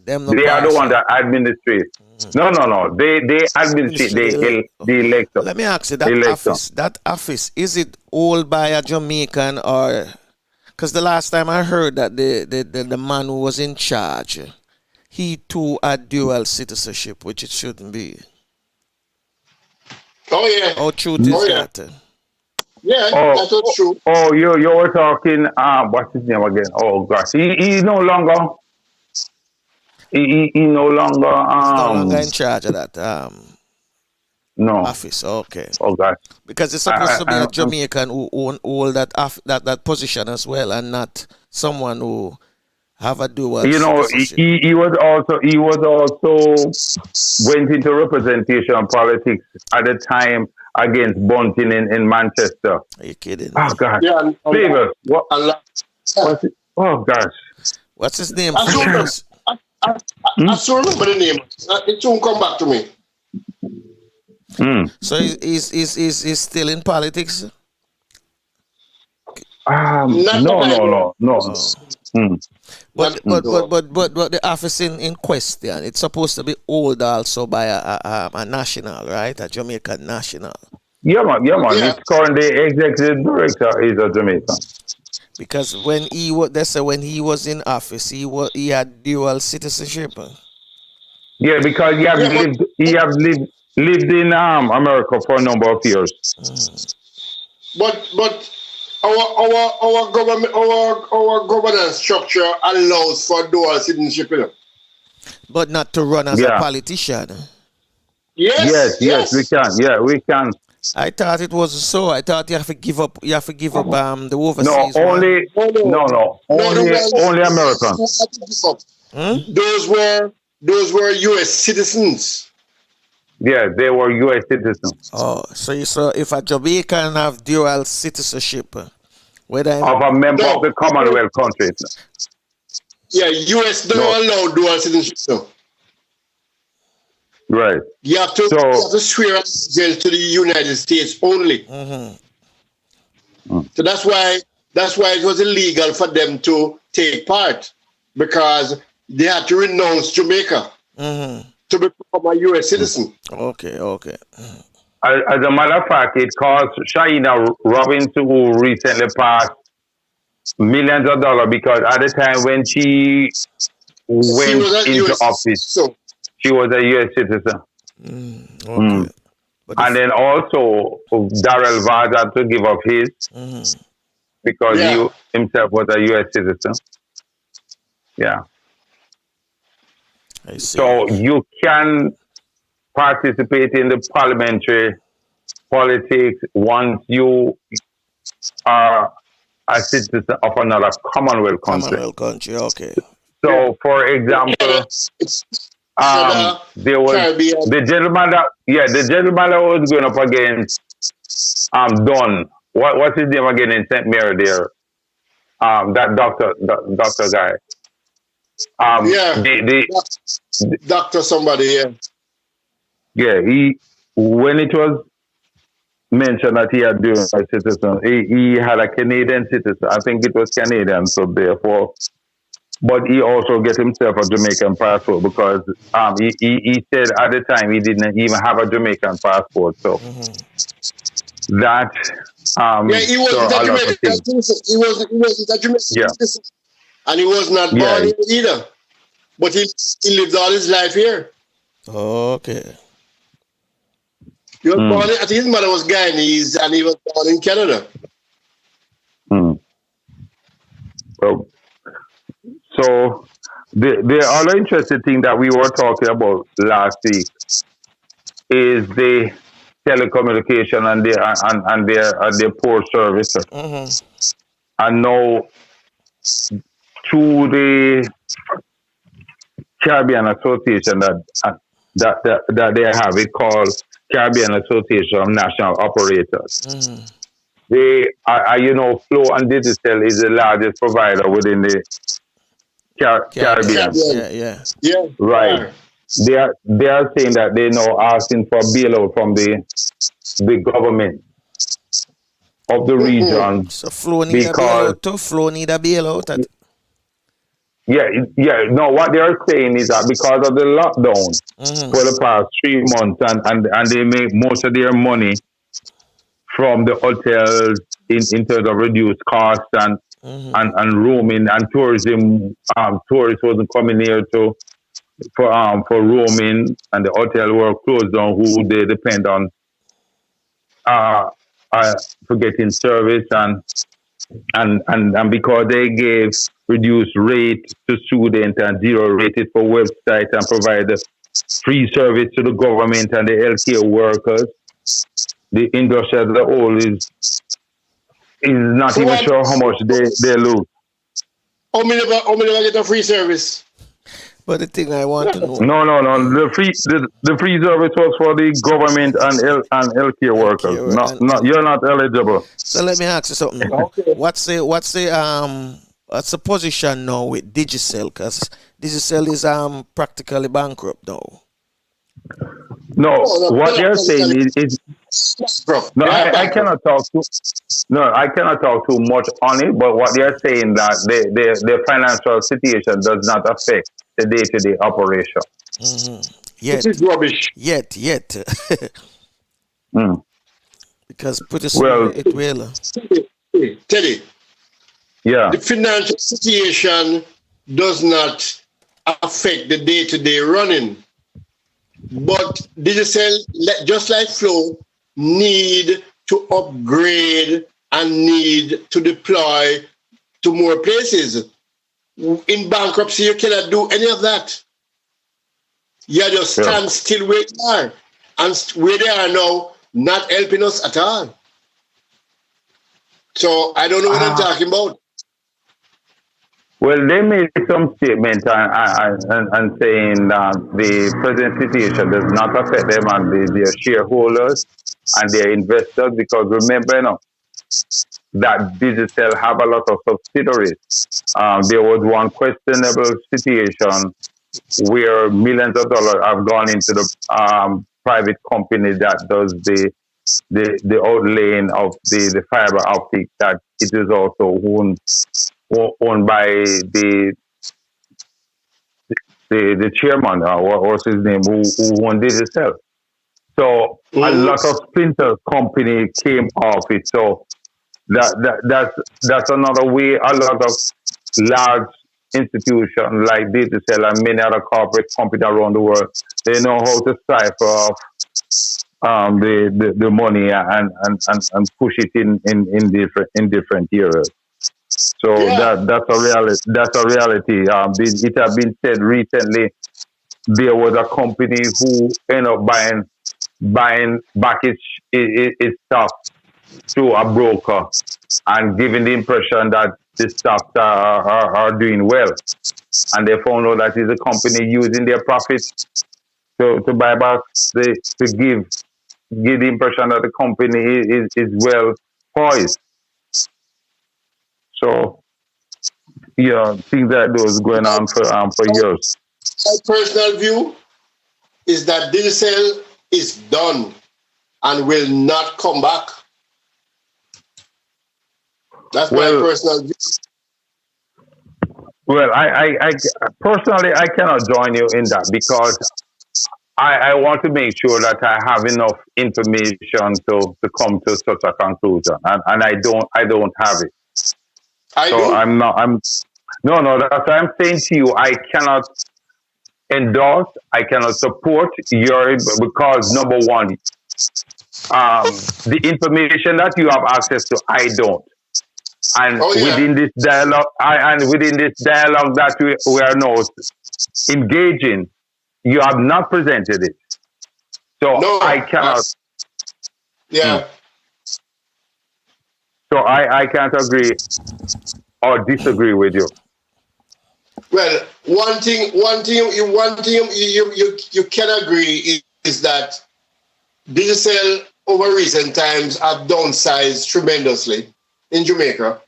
They are the one that administrate. No. They administrate the elector. Let me ask you, that office, is it owned by a Jamaican or? Because the last time I heard that the man who was in charge, he too had dual citizenship, which it shouldn't be. Oh yeah. How true is that? Yeah, that's not true. Oh, you were talking. What's his name again? Oh gosh, he no longer. He no longer. He's no longer in charge of that. No office. Okay. Oh gosh. Because it's supposed to be a Jamaican who own all that position as well, and not someone who have a dual. He was also went into representation politics at the time against Bunting in Manchester. Are you kidding? Oh gosh. Yeah. Flavius. What's it? Oh gosh. What's his name? I still remember the name. It won't come back to me. So he's still in politics? No. But the office in question, it's supposed to be owned also by a national, right? A Jamaican national. Yeah, man. Yeah. It's currently executive director is a Jamaican. Because when he was in office, he had dual citizenship. Yeah, because he have lived in America for a number of years. But our government, our governance structure allows for dual citizenship. But not to run as a politician. Yes, we can. Yeah, we can. I thought it was so. I thought you have to give up. You have to give up the No, overseas one. only only Americans. Those were U.S. citizens. Yeah, they were U.S. citizens Oh, so if a Jamaican have dual citizenship, whether of a member of the Commonwealth countries. Yeah, U.S. don't allow dual citizenship. No. Right. You have to swear allegiance to the United States only. So that's why it was illegal for them to take part, because they had to renounce Jamaica to become a U.S. citizen. Okay. As a matter of fact, it cost Shaina Robbins, who recently passed, millions of dollars, because at the time when she went into office, she was a U.S. citizen. Okay. And then also Darrell Vaz had to give up his because he himself was a U.S. citizen. Yeah. I see. So you can participate in the parliamentary politics once you are a citizen of another Commonwealth country. Commonwealth country, okay. So, for example, there was the gentleman that was going up against Don. What's his name again in St. Mary there? That doctor guy. Doctor somebody, yeah. Yeah, when it was mentioned that he had dual citizen, he had a Canadian citizen. I think it was Canadian, so therefore, but he also get himself a Jamaican passport, because he said at the time he didn't even have a Jamaican passport. So that he wasn't a Jamaican citizen. He wasn't a Jamaican citizen, and he was not born here either. But he lived all his life here. Okay. He was born. I think his mother was Guyanese, and he was born in Canada. So the other interesting thing that we were talking about last week is the telecommunication and their poor service. And now through the Caribbean Association that they have, it called Caribbean Association of National Operators. They are, Flow and Digital is the largest provider within the Caribbean. Yeah. Right. They are saying that they now asking for bailout from the government of the region. So Flow need a bailout too. Flow need a bailout. No, what they are saying is that because of the lockdown for the past 3 months, and they make most of their money from the hotels in terms of reduced costs and roaming and tourism. Tourists wasn't coming here for roaming, and the hotel were closed down, who they depend on for getting service, and because they gave reduced rate to students and zero rated for websites and provide free service to the government and the healthcare workers, the industry as a whole is not even sure how much they lose. How many never get a free service? But the thing I want to know. No. The free service was for the government and healthcare workers. Not you're not eligible. So let me ask you something. What's the position now with Digicel? Because Digicel is practically bankrupt now. No, what they're saying is no. I cannot talk too much on it. But what they're saying that their financial situation does not affect the day-to-day operation. Yet, this is rubbish. Yet. Because pretty soon it will. Teddy. Yeah. The financial situation does not affect the day-to-day running. But Digicel, just like Flow, need to upgrade and need to deploy to more places. In bankruptcy, you cannot do any of that. You just stand still where you are. And where they are now, not helping us at all. So I don't know what I'm talking about. Well, they made some statement and saying that the present situation does not affect them and their shareholders and their investors, because remember, that Digicel have a lot of subsidiaries. There was one questionable situation where millions of dollars have gone into the private company that does the outlaying of the fiber optic, that it is also owned by the chairman, what was his name, who owned Digicel. So a lot of splinter company came off it. So that's another way a lot of large institutions like Digicel and many other corporate companies around the world, they know how to cipher off the money and push it in different areas. So that's a reality. That's a reality. It has been said recently there was a company who ended up buying back its stuff through a broker and giving the impression that the stocks are doing well. And they found out that it's a company using their profits to buy back, to give the impression that the company is well poised. So, things like those going on for years. My personal view is that Digicel is done and will not come back. That's my personal view. Well, I personally, I cannot join you in that, because I want to make sure that I have enough information to come to such a conclusion, and I don't have it. No, that's what I'm saying to you. I cannot endorse, I cannot support because number one, the information that you have access to, I don't. And within this dialogue, that we are now engaging, you have not presented it. So I cannot. So I can't agree or disagree with you. Well, one thing you can agree is that Digicel over recent times have downsized tremendously in Jamaica,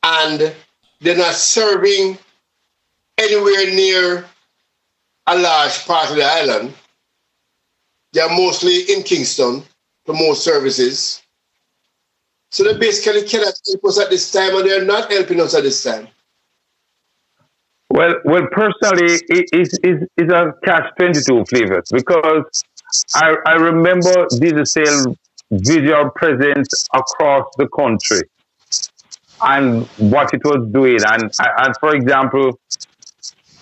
and they're not serving anywhere near a large part of the island. They're mostly in Kingston for most services. So they basically cannot help us at this time, and they're not helping us at this time. Well, personally, it's a catch-22, Flavius, because I remember Digicel visual presence across the country and what it was doing. And for example,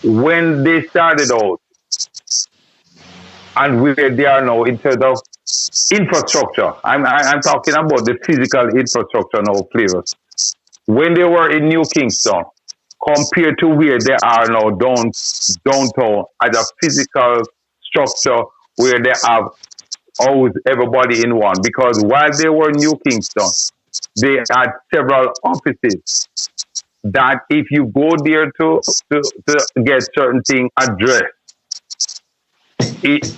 when they started out and where they are now in terms of infrastructure, I'm talking about the physical infrastructure now, Flavius. When they were in New Kingston, compared to where they are now downtown as a physical structure where they have housed everybody in one. Because while they were in New Kingston, they had several offices that if you go there to get certain things addressed,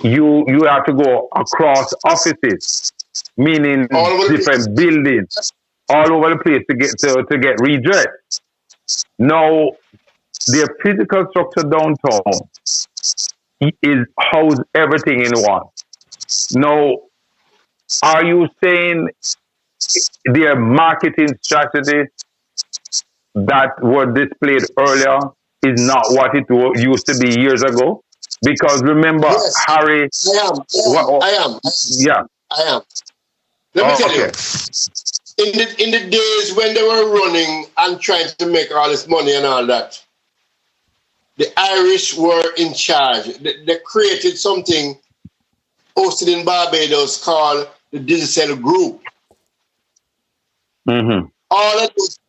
you have to go across offices, meaning different buildings all over the place to get redressed. Now, their physical structure downtown is house everything in one. Now, are you saying their marketing strategy that were displayed earlier is not what it used to be years ago? Because remember, yes, Harry... I am. Yeah. I am. Let me tell you. In the days when they were running and trying to make all this money and all that, the Irish were in charge. They created something hosted in Barbados called the Digicel Group. Mm-hmm.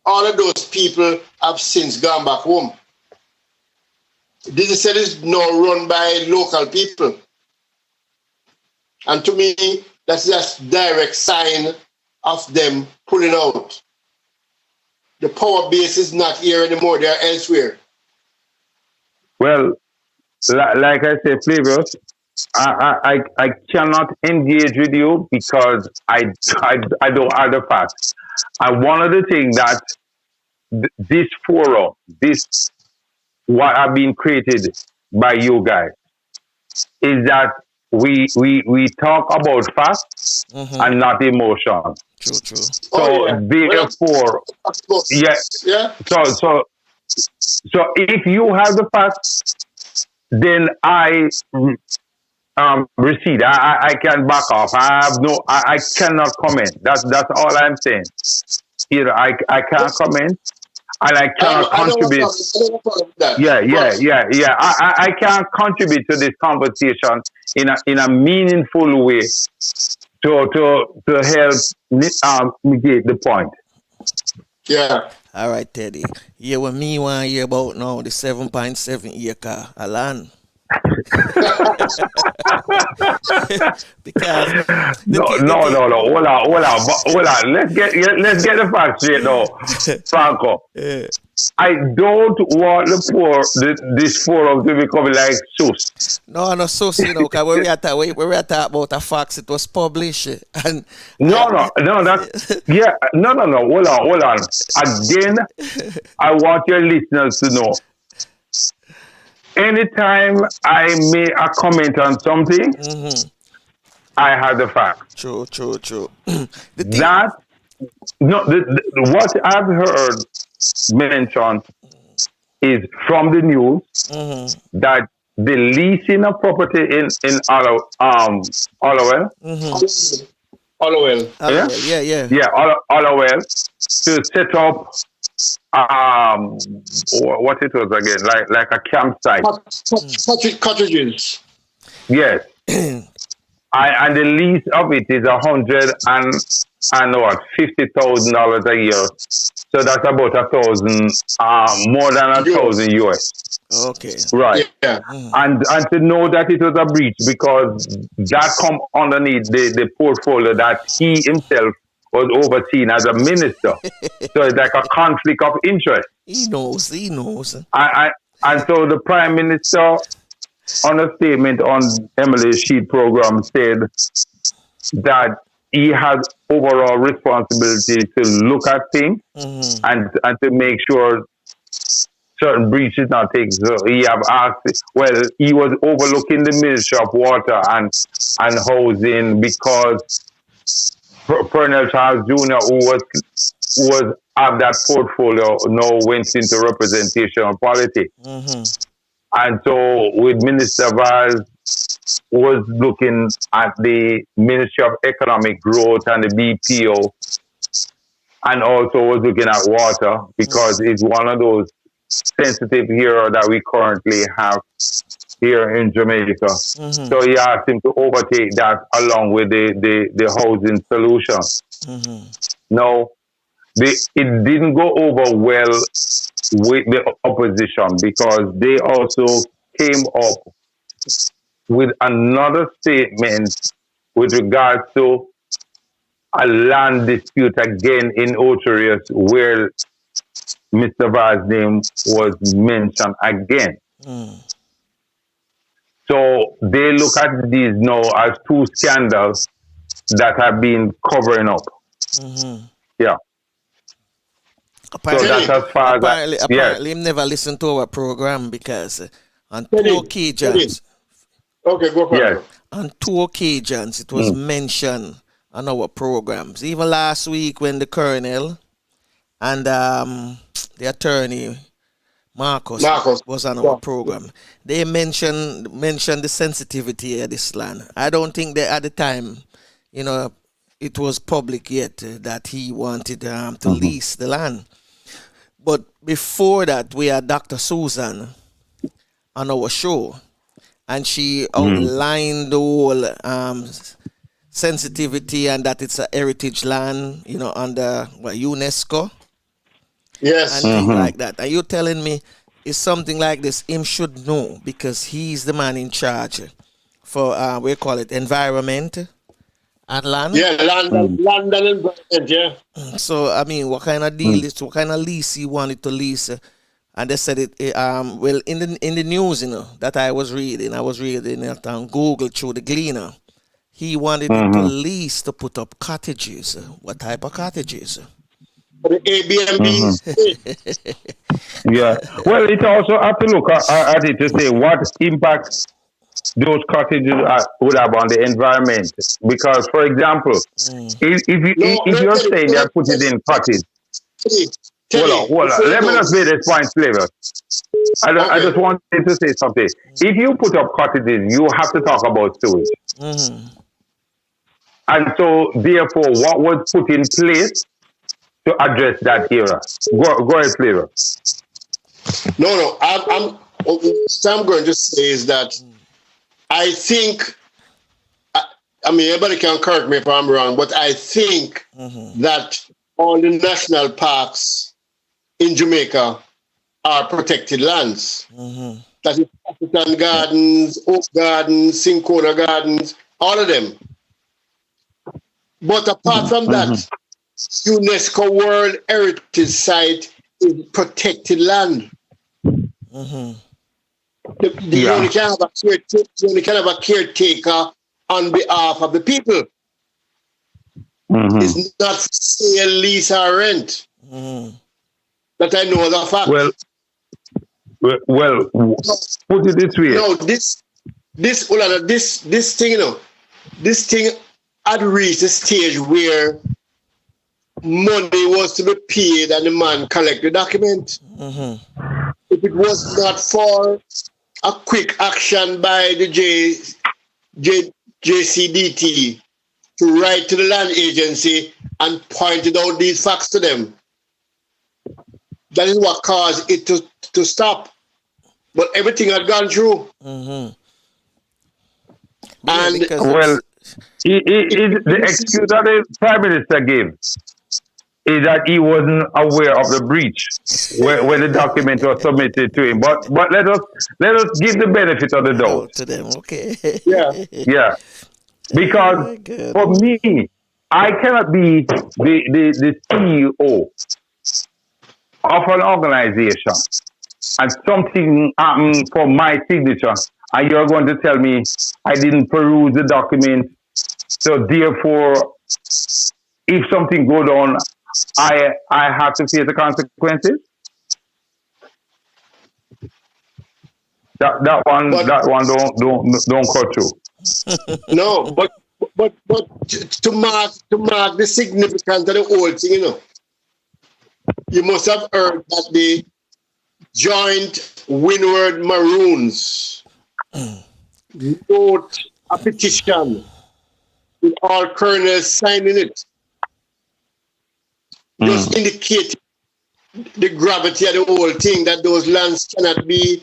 All of those people have since gone back home. Digicel is now run by local people. And to me, That's just direct sign of them pulling out. The power base is not here anymore. They are elsewhere. Well, like I said, Flavius, I cannot engage with you because I don't have the facts. And one of the things that this forum, this what have been created by you guys, is that we talk about facts and not emotion. True. So therefore, yeah. So if you have the facts, then I recede. I can back off. I cannot comment. That's all I'm saying. You know, I can't comment and I cannot contribute. Yeah. I can't contribute to this conversation in a meaningful way to help negate the point. Yeah. All right, Teddy. Yeah, what me want to hear about now, the 7.7 acre of land. Because no. Hold on. Let's get the facts straight now, Franco. Yeah. I don't want this forum to become like sus. No, sus, you know, because when we are talking about the facts, it was published. And no. Hold on. Again, I want your listeners to know. Anytime I make a comment on something, I have the facts. True. What I've heard mentioned is from the news that the leasing of property in Hollowell. Hollowell. Yeah. Hollowell to set up what it was again, like a campsite. Cottages. Yes. And the lease of it is $150,000 a year. So that's about 1,000, more than 1,000 US. Okay. Right. Yeah. And to know that it was a breach because that come underneath the portfolio that he himself was overseen as a minister. So it's like a conflict of interest. He knows. And so the Prime Minister, on a statement on Emily's Sheet program, said that he has overall responsibility to look at things and to make sure certain breaches not taken. So he have asked, well, he was overlooking the Ministry of Water and Housing because Colonel Charles Jr., who was of that portfolio, now went into representational politics. And so with Minister Vaz was looking at the Ministry of Economic Growth and the BPO, and also was looking at water because it's one of those sensitive areas that we currently have here in Jamaica. So he asked him to overtake that along with the housing solution. No, it didn't go over well with the opposition because they also came up with another statement with regards to a land dispute again in Ocherius where Mr. Vaz's name was mentioned again. So they look at these now as two scandals that have been covering up. Yeah. Apparently, so that's as far as apparently he never listened to our program because on two occasions. Okay, go for it. On two occasions it was mentioned on our programs. Even last week when the Colonel and the attorney Marcus was on our program, they mentioned the sensitivity of this land. I don't think that at the time, you know, it was public yet that he wanted to lease the land. But before that, we had Dr. Susan on our show, and she outlined the whole sensitivity and that it's a heritage land, you know, under UNESCO. Yes. And things like that. And you're telling me it's something like this, him should know because he's the man in charge for, we call it environment And land. Yeah, London and Brighton, yeah. So I mean, what kind of deal is? What kind of lease he wanted to lease? And they said well in the news, that I was reading it on Google through the Gleaner. He wanted it to lease to put up cottages. What type of cottages? For the Airbnbs. Yeah. Well, it also have to look at it to say what impact those cottages would have on the environment. Because, for example, if you're saying they put it in cottage, hold on. Let me just make this point, Flavius. I just wanted to say something. If you put up cottages, you have to talk about sewage. And so, therefore, what was put in place to address that era? Go ahead, Flavius. No. What I'm going to say is that I think, I mean, everybody can correct me if I'm wrong, but I think that all the national parks in Jamaica are protected lands. That is African Gardens, Oak Gardens, Cinchona Gardens, all of them. But apart from that, UNESCO World Heritage Site is protected land. You only can have a caretaker on behalf of the people. It's not sale, lease, or rent. That I know as a fact. Well, put it this way. No, this thing, this thing had reached a stage where money was to be paid and the man collect the document. If it was not for a quick action by the JCDT to write to the land agency and pointed out these facts to them, that is what caused it to stop. But everything had gone through. And the excuse that the Prime Minister gave is that he wasn't aware of the breach when the document was submitted to him. But let us give the benefit of the doubt to them. Okay. Yeah. Because for me, I cannot be the CEO of an organization and something happened for my signature, and you're going to tell me I didn't peruse the document. So therefore, if something goes on, I have to face the consequences. That one don't cut through. No, but to mark the significance of the whole thing, you must have heard that the joint Windward Maroons wrote a petition with all colonels signing it, just indicating the gravity of the whole thing, that those lands cannot be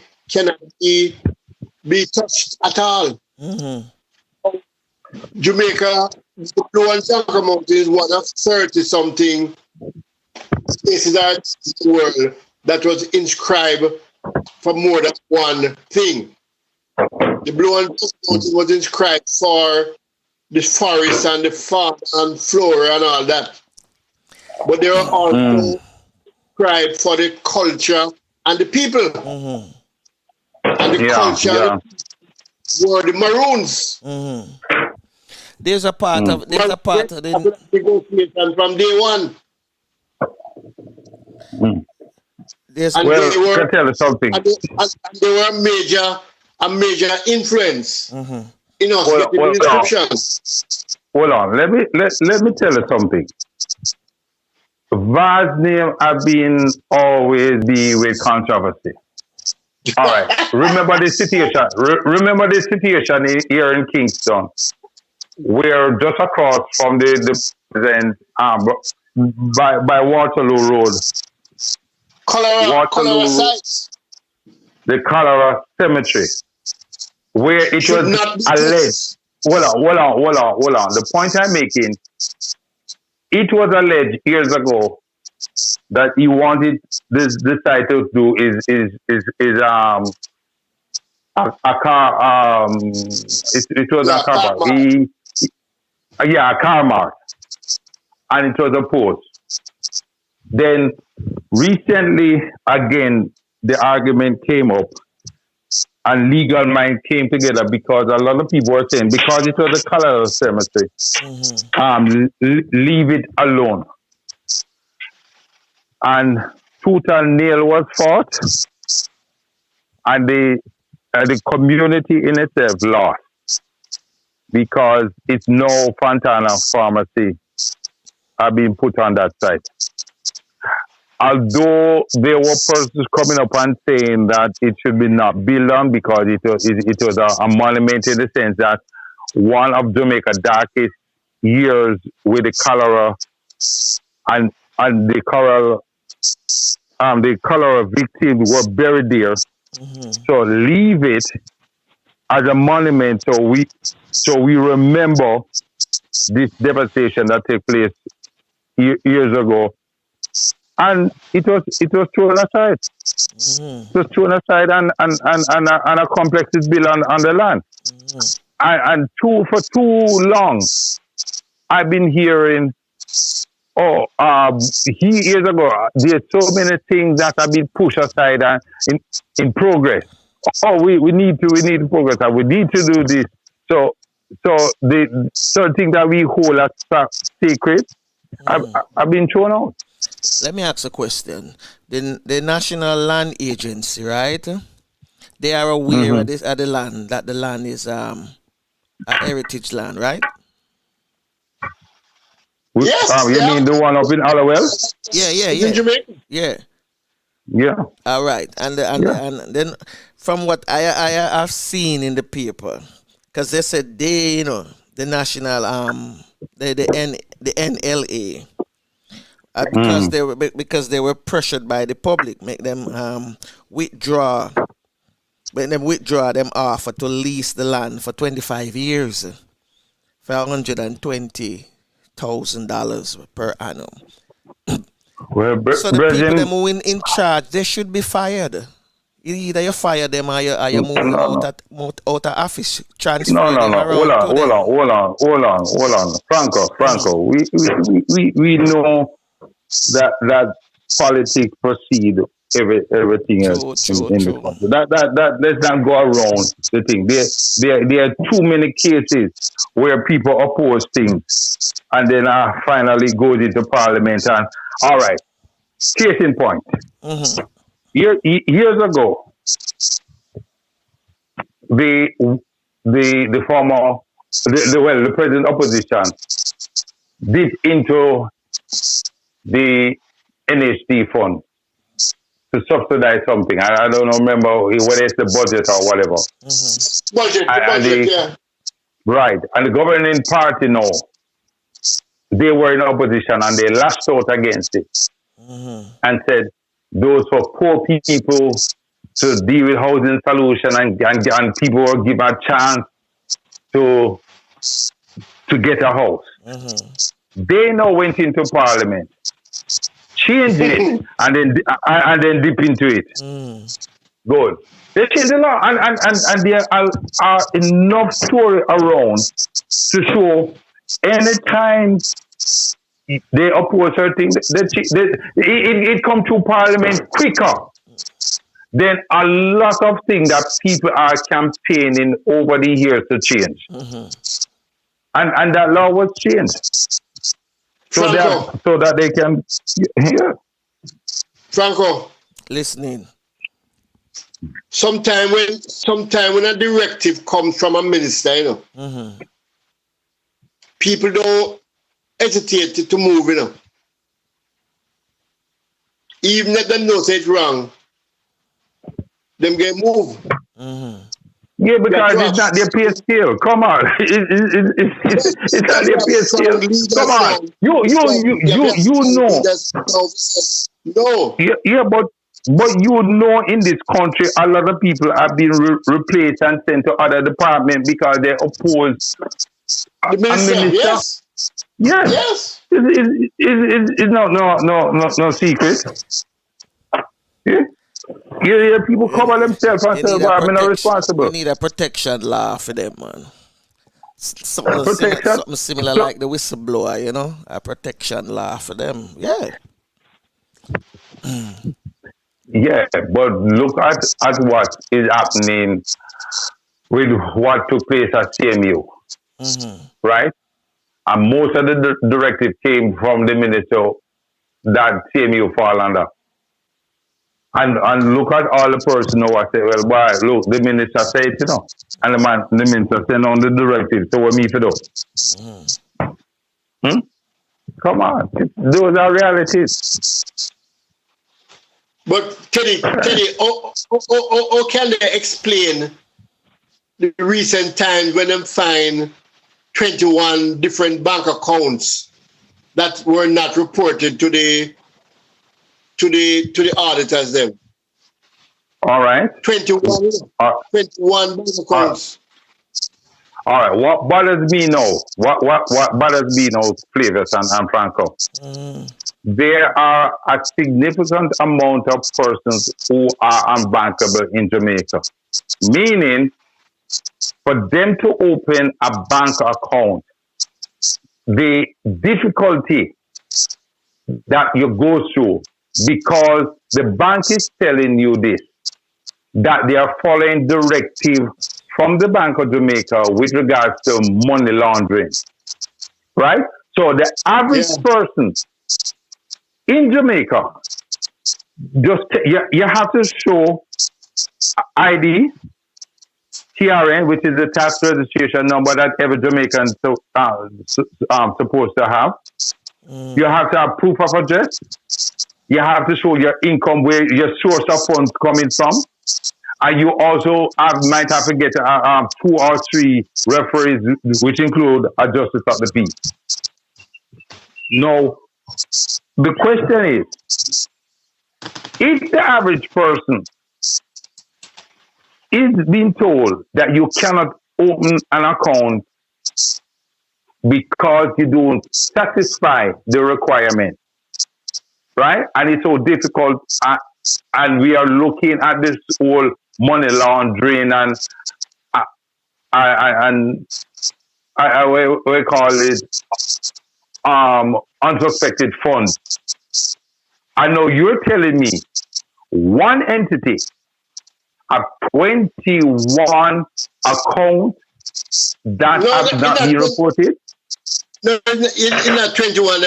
touched at all. Jamaica, the Blue and Zanka Mountain is one of 30-something places in the world that was inscribed for more than one thing. The Blue and Zanka Mountain was inscribed for the forest and the fauna and flora and all that. But they were also inscribed for the culture and the people. And the culture were the Maroons. There's a part of the negotiation from day one. Can tell us something. And they were a major influence in us getting the inscriptions. Hold on. Let me tell you something. VAR's name have been always be with controversy. All right. Remember the situation. Remember the situation here in Kingston. We're just across from the present by Waterloo Road. Cholera sites. The Cholera Cemetery, where it was alleged. Hold on. The point I'm making, it was alleged years ago that he wanted this site to do is a car. It was a car park. yeah, a car mark, and it was opposed. Then recently, again, the argument came up, and legal mind came together because a lot of people were saying because it was a color cemetery, leave it alone. And tooth and nail was fought, and the community in itself lost because it's no Fontana pharmacy are being put on that site. Although there were persons coming up and saying that it should be not built on because it was a monument in the sense that one of Jamaica's darkest years with the cholera and the cholera victims were buried there. So leave it as a monument so we remember this devastation that took place years ago. And it was thrown aside. It was thrown aside, and a complex is built on the land. And for too long, I've been hearing, years ago, there's so many things that have been pushed aside and in progress. We need to progress, and we need to do this. So the certain things that we hold as sacred have been thrown out. Let me ask a question. The National Land Agency, right? They are aware of the land, that the land is a heritage land, right? Yes. You mean the one up in Allowell? Yeah. In Jamaica? Yeah. All right. And then from what I have seen in the paper, because they said the national the NLA. Because they were pressured by the public, make them withdraw them offer to lease the land for 25 years for $120,000 per annum. So the people them who in charge, they should be fired. Either you fire them or you move them out of office, transfer them around. Hold on. Franco. We know that politics proceed everything else in the country. That let's not go around the thing. There are too many cases where people oppose things and then finally goes into parliament and all right. Case in point. Years ago, the former the present opposition did into the NHD fund to subsidize something. I don't remember whether it's the budget or whatever. Budget. Right. And the governing party now, they were in opposition and they lashed out against it and said those for poor people to deal with housing solution and people were given a chance to get a house. They now went into parliament, changed it, and then dip into it. Good. They changed the law, and there are enough story around to show anytime they oppose certain things, it come to parliament quicker than a lot of things that people are campaigning over the years to change. And that law was changed. So that they can hear. Franco. Listening. Sometime when a directive comes from a minister, people don't hesitate to move, Even if they know it's wrong, them get moved. Yeah, because it's not their pay scale. Come on, it's not their pay scale. Come on, you know. No. Yeah, but in this country, a lot of people have been replaced and sent to other departments because they oppose the minister. Yes. It's no secret. Yeah. Yeah, people cover themselves and say, I'm not responsible. You need a protection law for them, man. Protection. Something similar So, like the whistleblower, you know, a protection law for them. Yeah. yeah, but look at what is happening with what took place at CMU, right? And most of the directive came from the minister that CMU fall under. And look at all the person who I say, well, why? Look, the minister said it, you know. And the minister sent on the directive. So what me for do? Hmm? Come on. Those are realities. But Teddy, how can they explain the recent times when them find 21 different bank accounts that were not reported to the auditors then? All right. 21 bank accounts. All right. What bothers me now? What bothers me now, Flavius and Franco? There are a significant amount of persons who are unbankable in Jamaica. Meaning, for them to open a bank account, the difficulty that you go through, because the bank is telling you this, that they are following directive from the Bank of Jamaica with regards to money laundering, right? So the average person in Jamaica, you have to show ID, TRN, which is the tax registration number that every Jamaican supposed to have. You have to have proof of address. You have to show your income, where your source of funds coming from. And you also might have to get 2 or 3 referees, which include a justice of the peace. Now, the question is, if the average person is being told that you cannot open an account because you don't satisfy the requirement, right? And it's so difficult, and we are looking at this whole money laundering and we call it unsuspected funds. I know you're telling me one entity of 21 accounts that have not been reported. No, in that 21,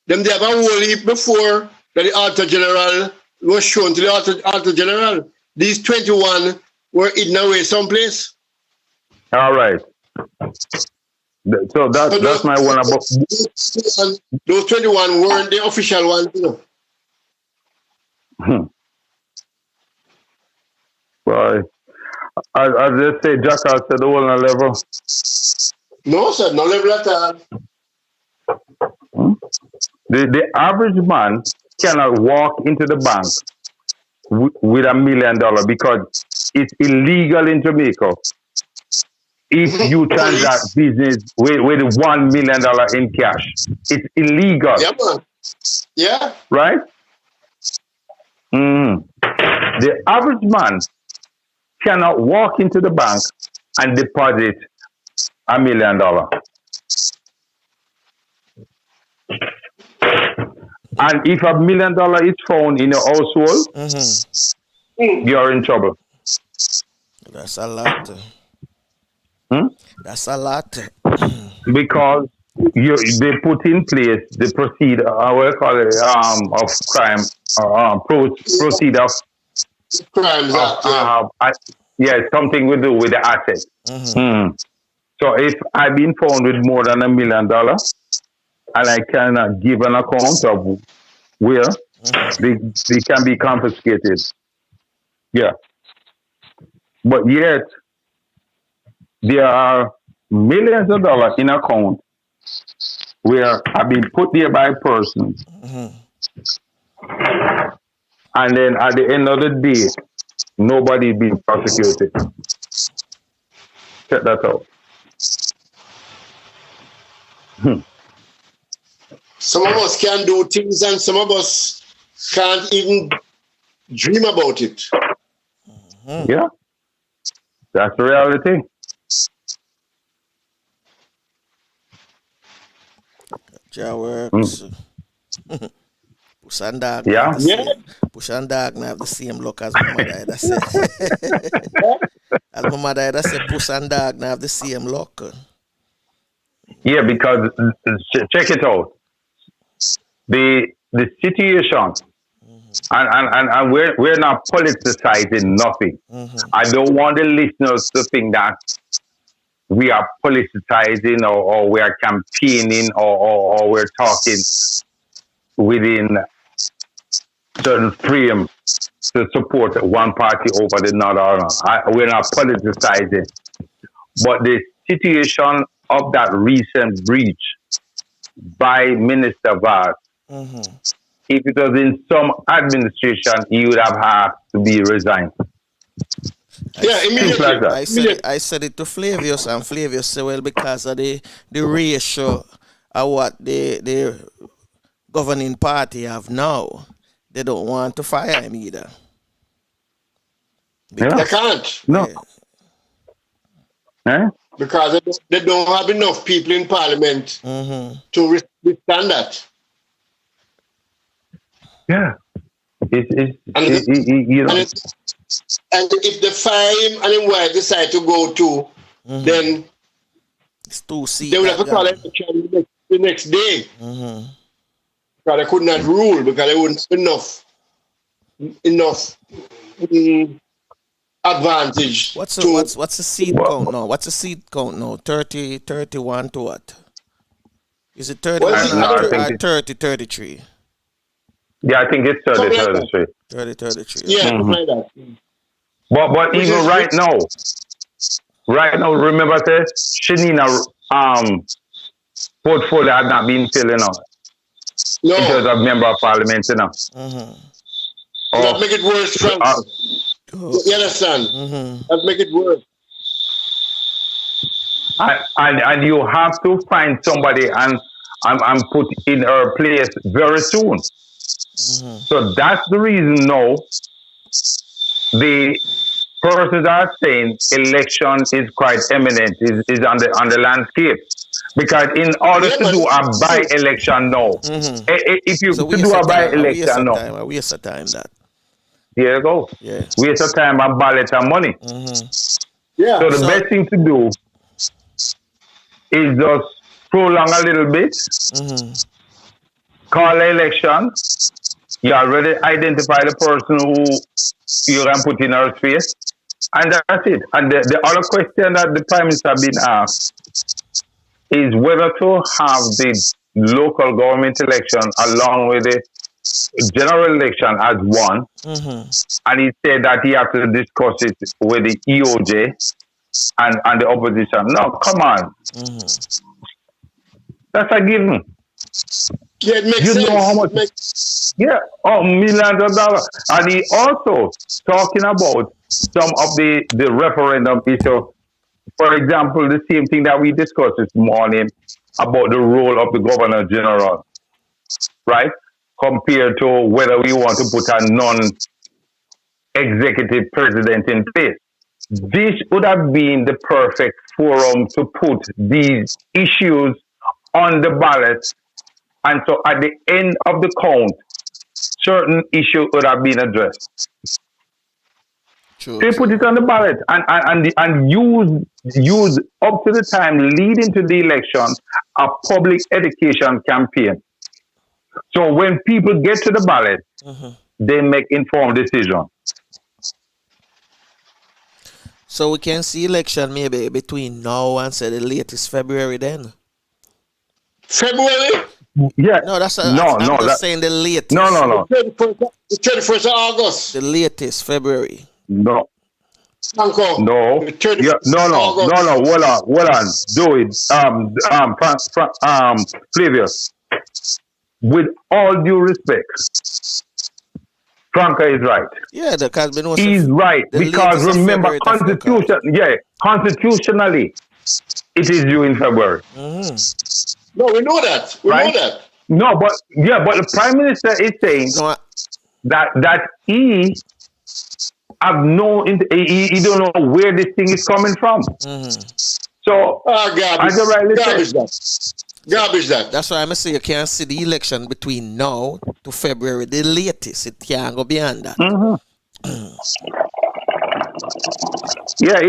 them they have a whole heap before that the Auditor General was shown to the Auditor General. These 21 were hidden away someplace. All right. So that's my one about. Those 21 weren't the official ones, you know. Well, I just say Jackal said the whole level. No, sir, no level at all. The average man cannot walk into the bank with $1 million because it's illegal in Jamaica if you transact business with $1 million in cash. It's illegal. Yeah, man. Yeah. Right? The average man cannot walk into the bank and deposit $1 million. And if $1 million is found in your household, you're in trouble. That's a lot. That's a lot. Because they put in place the procedure, we call it, of crime, procedure of crimes. Something we do with the assets. So if I've been found with more than $1 million, and I cannot give an account of where they can be confiscated. Yeah. But yet, there are millions of dollars in account where have been put there by persons. And then at the end of the day, nobody is being prosecuted. Check that out. Some of us can do things and some of us can't even dream about it. Yeah, that's the reality. Ja Mm. works. Push and dog now have Yeah. the Yeah. same. Push and dog now have the same look as my mother. That say. As my mother that say, push and dog now have the same look. Yeah, because check it out. The situation, and we're not politicizing nothing. Mm-hmm. I don't want the listeners to think that we are politicizing or we are campaigning or we're talking within certain frame to support one party over the other. We're not politicizing. But the situation of that recent breach by Minister Vaz, Mm-hmm. if it was in some administration, he would have had to be resigned. Yeah, Things like immediately. that. I said it to Flavius, and Flavius said, well, because of the ratio of what the governing party have now, they don't want to fire him either. They Yeah. can't No. Yeah. Eh? because they don't have enough people in parliament Mm-hmm. to withstand that. Yeah. It's And, you know. and if they fire him and his wife decide to go too, Mm-hmm. then It's 2 seats. they will have to call election the next day. Mm-hmm. Because they could not rule because they wouldn't have enough advantage. What's to the seat count now? What's the seat count now? 30, 31 to what? Is it 31 or 30, 33? Yeah, I think it's 30, Something like that. 33. 30, 33. Yeah, Mhm. something like that. But Which even is- right now, remember I said Shanina portfolio had not been filling out in terms No, of member of parliament, you know. Mm-hmm. that make it worse, Frank. You understand? Mm-hmm. That make it worse. And you have to find somebody and put in her place very soon. Mm-hmm. So that's the reason now the persons are saying election is quite imminent, is on the landscape. Because in order to do a by-election now, Mm-hmm. if you So to do a by-election now, a waste of time that. here you go. Yeah. Waste of time and ballot and money. Mm-hmm. Yeah. So the best thing to do is just prolong a little bit, Mm-hmm. call the election. You already identify the person who you can put in her space, and that's it. And the other question that the Prime Minister has been asked is whether to have the local government election along with the general election as one. Mm-hmm. And he said that he has to discuss it with the EOJ and the opposition. No, come on. Mm-hmm. That's a given. Yeah, it makes You sense. know how much? It makes- Yeah, millions of dollars. And he also talking about some of the referendum issue. For example, the same thing that we discussed this morning about the role of the Governor General, right? Compared to whether we want to put a non-executive president in place. This would have been the perfect forum to put these issues on the ballot. And so at the end of the count, certain issues would have been addressed. True. They put it on the ballot and use up to the time leading to the election a public education campaign. So when people get to the ballot, Mm-hmm. they make informed decisions. So we can see election maybe between now and say the latest February then. February, Yeah. No, I'm no. just saying the latest. No. 31st of August. The latest February. No. Franco. No. The 31st Yeah, no. of August. Hold on. Do it. Flavius. With all due respect, Franco is right. Yeah, because He's right the because latest of remember, February constitutionally, it is due in February. Mm-hmm. No, we know that. We Right? know that. No, but the Prime Minister is saying No, that he have he don't know where this thing is coming from. mm-hmm. So Ah, I garbage. can rightly say, Garbage that. Garbage that. That's why I say you can't see the election between now to February, the latest. It can't go beyond that. Yeah,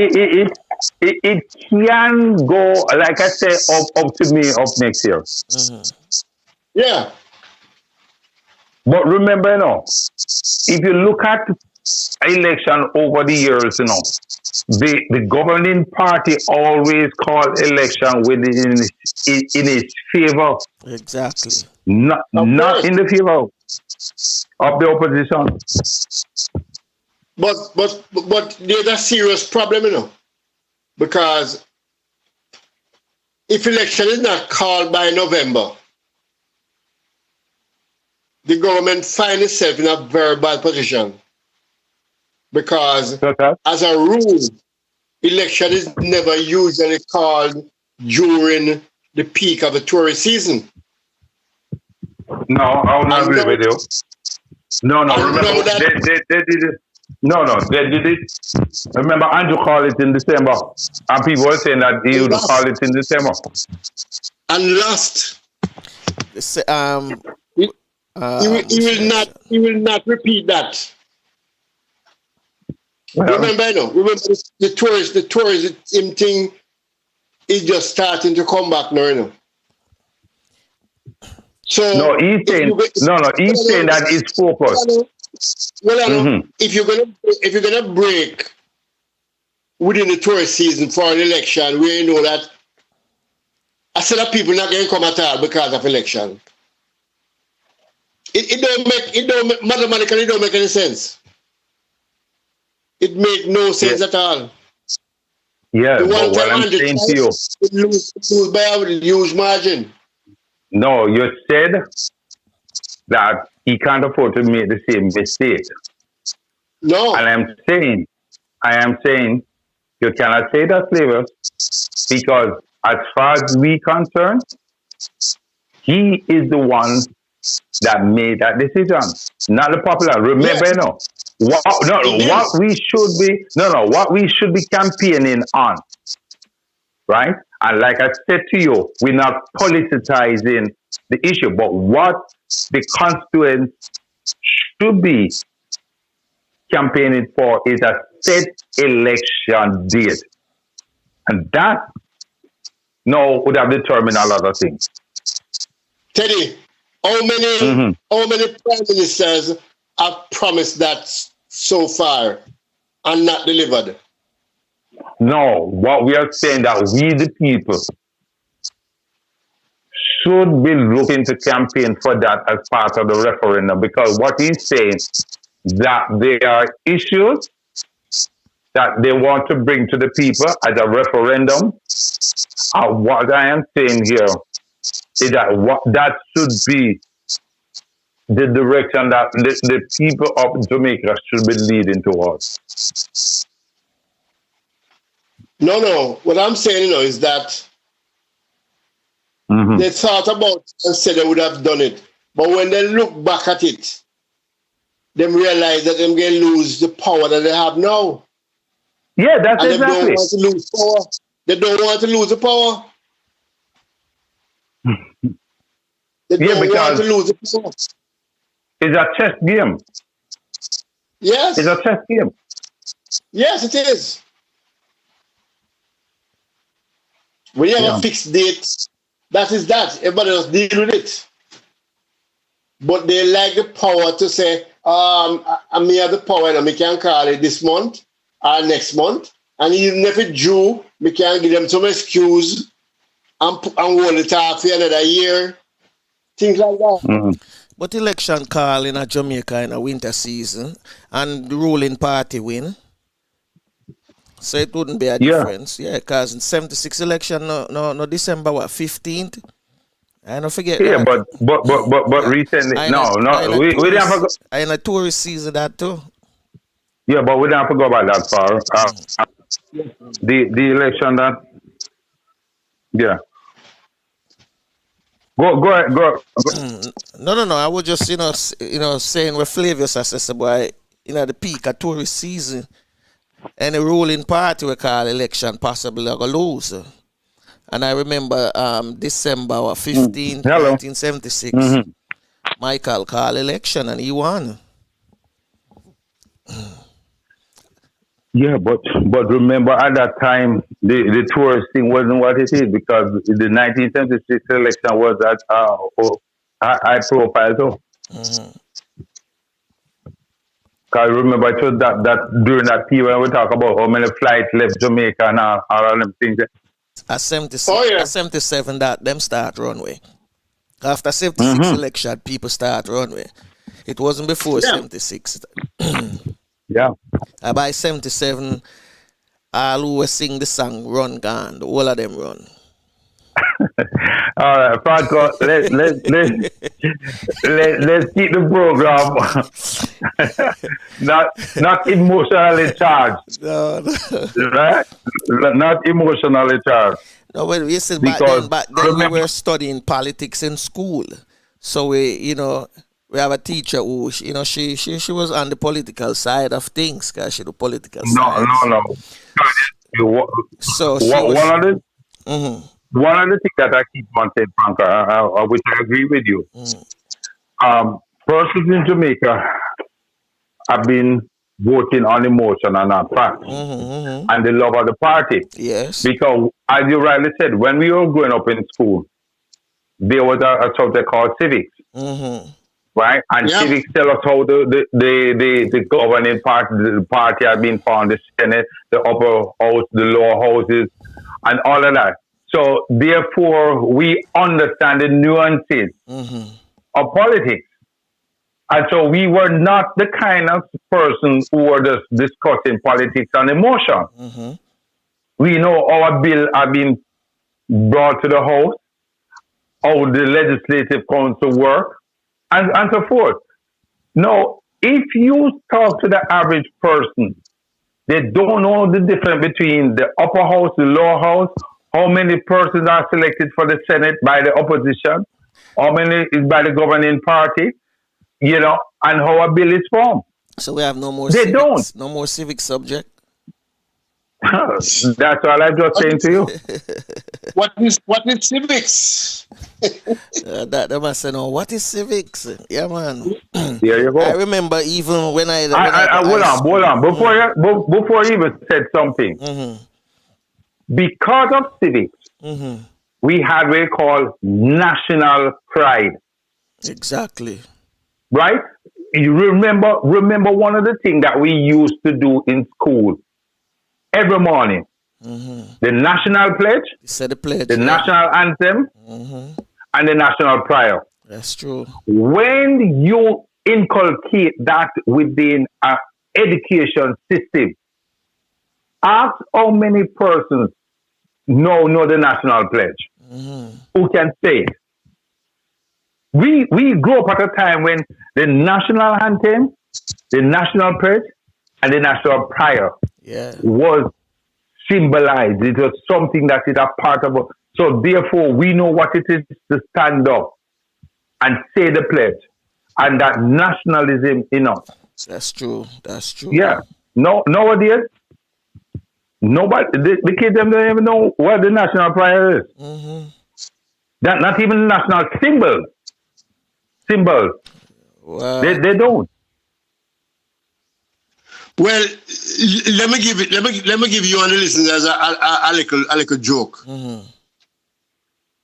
it can go, like I said, up to May of next year. Yeah. But remember, if you look at election over the years, the governing party always call election within in its favor. Exactly. Not in the favor of the opposition. But there's a serious problem, because if election is not called by November, the government finds itself in a very bad position. Because as a rule, election is never usually called during the peak of the tourist season. No, I would not agree with you. No, remember, they did it. No, they did it. Remember, Andrew called it in December. And people were saying that he would call it in December. And lost. He will not repeat that. Well, remember the tourism thing is just starting to come back now, So no, he's saying that it's focused. Well, if you're gonna break within the tourist season for an election, where you know that a set of people not going to come at all because of election, mathematically don't make any sense. It makes no sense at all. Yeah, but what I'm saying to you, it lose by a huge margin. No, you said that he can't afford to make the same mistake. No. And I am saying you cannot say that, Flavius, because as far as we concerned, he is the one that made that decision, not the popular. Remember, what we should be campaigning on, right? And like I said to you, we're not politicizing the issue, but what the constituents should be campaigning for is a set election date. And that would have determined a lot of things. Teddy, how many prime ministers have promised that so far and not delivered? No, what we are saying that we the people should be looking to campaign for that as part of the referendum, because what he's saying that there are issues that they want to bring to the people as a referendum. What I am saying here is that that should be the direction that the people of Jamaica should be leading towards. No. What I'm saying, is that they thought about it and said they would have done it. But when they look back at it, they realize that they're going to lose the power that they have now. Yeah, that's and exactly. They don't want to lose power. They don't want to lose the power. They don't want to lose the power. It's a chess game. Yes. It's a chess game. Yes, it is. When you have a fixed date, that is that. Everybody else deal with it. But they like the power to say, I may have the power and I can call it this month or next month. And even if it's due, we can give them some excuse and hold it off for another year. Things like that. But election call in a Jamaica in a winter season and the ruling party win. So it wouldn't be a difference. Yeah, because in 76 election, no December 15th. I don't forget. Yeah, but recently, we didn't have to go. In a tourist season that too. Yeah, but we didn't have to go about that far. The election that. Yeah. Go ahead. No. I was just saying where Flavius says boy, the peak of tourist season, and the ruling party we call election possibly are gonna lose. And I remember December 15, Hello. 1976, Mm-hmm. Michael called election and he won. Yeah, but remember at that time the tourist thing wasn't what it is because the 1976 election was at high profile too. Mm-hmm. Cause remember it was that during that period when we talk about how many flights left Jamaica and all of them things. At 76, Oh, yeah. at 77, that them start runway. After 76 Mm-hmm. election, people start runway. It wasn't before Yeah. 76. Yeah. By 77, all who were sing the song run gone. The whole of them run. All right, Franco, let's keep the program not emotionally charged, No, right? Not emotionally charged. no, well, you said Because back then we remember, were studying politics in school. So we have a teacher who, she was on the political side of things, because she do political science. no. So she was, One of the mm-hmm, one of the things that I keep on saying, Franco, which I agree with you. Persons in Jamaica have been voting on emotion and not fact, and the love of the party. yes. Because, as you rightly said, when we were growing up in school, there was a subject called civics, Mm-hmm. right? And Yeah. civics tell us how the governing party, the party had been found, the Senate, the upper house, the lower houses, and all of that. So, therefore, we understand the nuances of politics. And so we were not the kind of person who were just discussing politics and emotion. We know our bill have been brought to the House, how the legislative council work, and so forth. Now, if you talk to the average person, they don't know the difference between the upper house, the lower house, how many persons are selected for the Senate by the opposition, how many is by the governing party, and how a bill is formed. So we have no more They civics, don't. no more civic subject. That's all I'm just saying to you. What is civics? That they must say, no, what is civics? Yeah, man. There you go. I remember even when I Hold on. Before you even said something, because of civics, we had what we call national pride, Exactly. right? You remember one of the things that we used to do in school every morning: the national pledge, Said the pledge. the national anthem, and the national prayer. That's true. When you inculcate that within an education system, ask how many persons know the national pledge. Who can say it? We grew up at a time when the national anthem, the national pledge, and the national prayer was symbolized. It was something that is a part of it. So therefore, we know what it is to stand up and say the pledge, and that nationalism in us. That's true. That's true. Yeah. No, nowadays, nobody, the kids them don't even know what the national prayer is. That not even the national symbol. Wow. They don't. Well, let me give you and the listeners a little joke.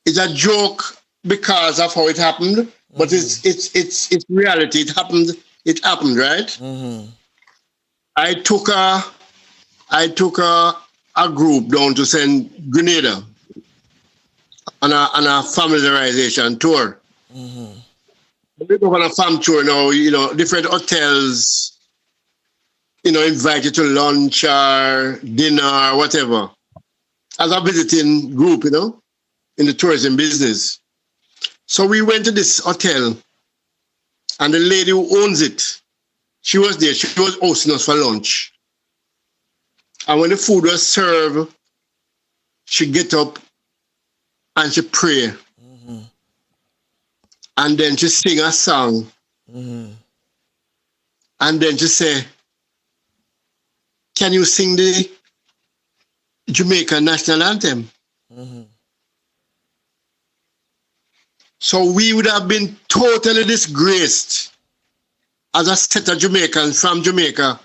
It's a joke because of how it happened, but it's reality. It happened, right? I took a group down to St. Grenada on a familiarization tour. We go on a farm tour now, different hotels, invite you to lunch or dinner or whatever. As a visiting group, in the tourism business. So we went to this hotel, and the lady who owns it, she was there. She was hosting us for lunch. And when the food was served, she get up and she pray. And then she sing a song. And then she say, "Can you sing the Jamaican national anthem?" So we would have been totally disgraced as a set of Jamaicans from Jamaica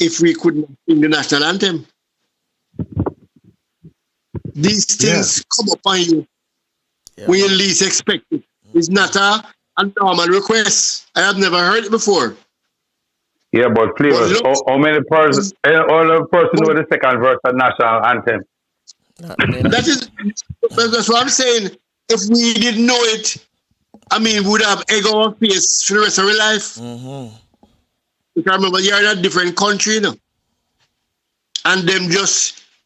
if we couldn't sing the national anthem. These things come upon you when you least expect it. It's not a normal request. I have never heard it before. Yeah, but Flavius, how many persons know the second verse of national anthem? That's what I'm saying. If we didn't know it, I mean, we would have egg our face for the rest of our life. Because remember, you're in a different country, you know. And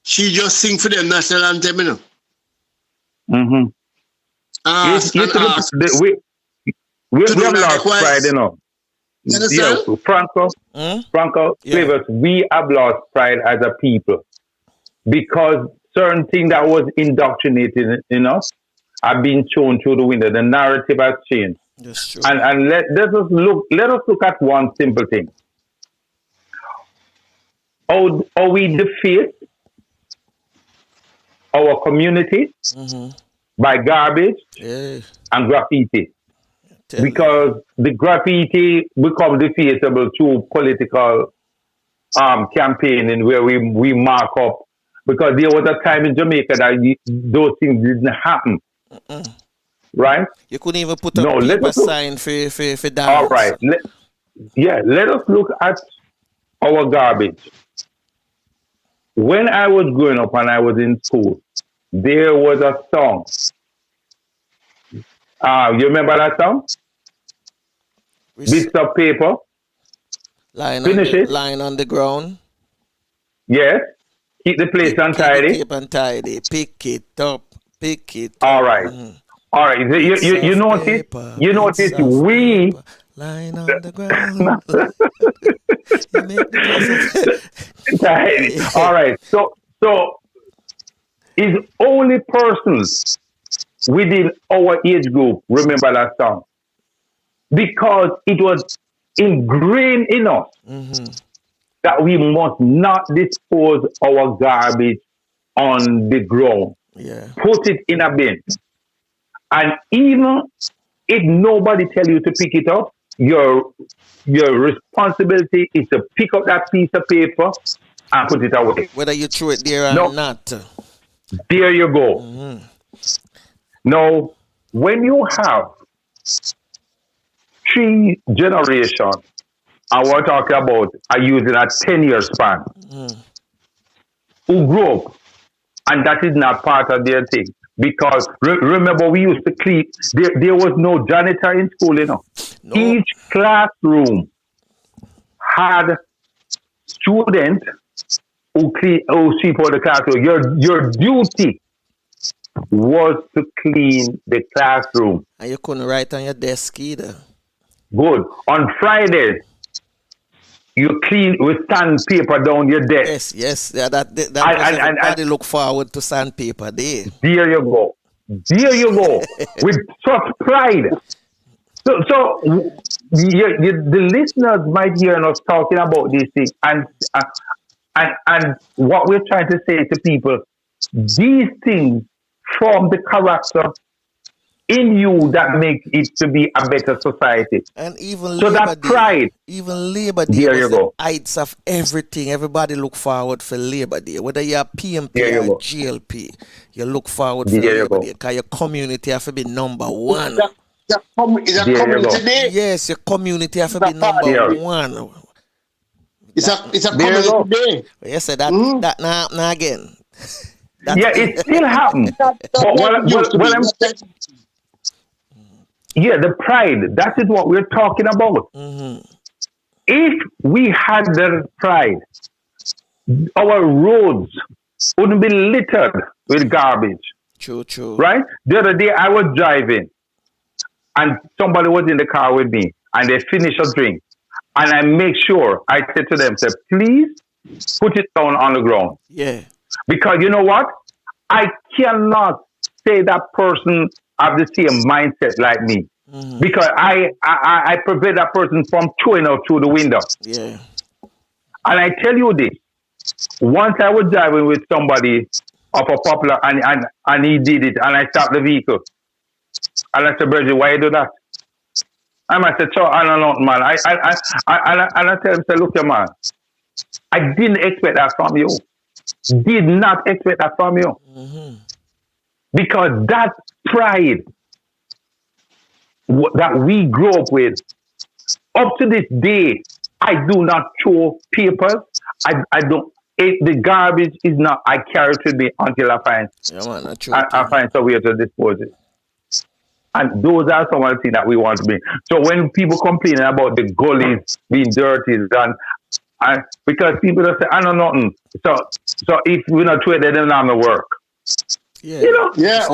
she just sing for them national anthem, you know. We have lost pride, you know. Yeah, Franco, Flavius, we have lost pride as a people because certain things that was indoctrinated in us have been shown through the window. The narrative has changed. That's true. And let us look at one simple thing. How we defeat our community by garbage and graffiti. Because the graffiti become defeatable through political campaigning where we mark up. Because there was a time in Jamaica that those things didn't happen. Right? You couldn't even put a paper sign for dance. All right. Let us look at our garbage. When I was growing up and I was in school, there was a song. You remember that song? Bits of paper. Lying on the ground. Yes. Keep the place untidy. Keep untidy. Pick it up. All right. All right. You notice? You notice we. Lying on the ground. All right. So it's only persons within our age group remember that song because it was ingrained in us that we must not dispose our garbage on the ground. Put it in a bin. And even if nobody tell you to pick it up, your responsibility is to pick up that piece of paper and put it away. Whether you throw it there or not. There you go. Now, when you have 3 generations, and we're talking about using a 10-year span, who grew up, and that is not part of their thing. Because remember, we used to clean, there was no janitor in school, you know. No. Each classroom had students who sweep out the classroom. Your duty was to clean the classroom. And you couldn't write on your desk either. Good. On Fridays, you clean with sandpaper down your desk. Yes. Everybody look forward to sandpaper day. There you go. With such pride. So the listeners might hear us talking about these things, and what we're trying to say to people, these things form the character in you that makes it to be a better society. And even so Labor that pride. Day, even Labor Day was the heights of everything. Everybody look forward for Labor Day. Whether you're PMP or GLP, you look forward for Labor Day. Because your community have to be number one. It's a community day. Yes, your community have to be number one. It's a community day. Yes, that now again. It still happens. The pride, that is what we're talking about. If we had the pride, our roads wouldn't be littered with garbage. True. Right? The other day I was driving and somebody was in the car with me and they finished a drink. And I make sure, I said to them, please put it down on the ground. Yeah. Because you know what? I cannot say that person have the same mindset like me. Because I prevent that person from throwing out through the window. Yeah. And I tell you this, once I was driving with somebody of a popular and he did it and I stopped the vehicle. And I said, Bridget, why you do that? I might say, "Chow, I don't know, man." And I tell him, say, "Look, here, man, I didn't expect that from you. Did not expect that from you. Because that pride that we grew up with, up to this day, I do not throw papers. I don't. The garbage is not. I carry it with me until I find. I find some way to dispose it. And those are some of the things that we want to be. So when people complaining about the gullies being dirty, and because people don't say, "I know nothing." So if we not trade, they don't have no work. Yeah. You know. Yeah.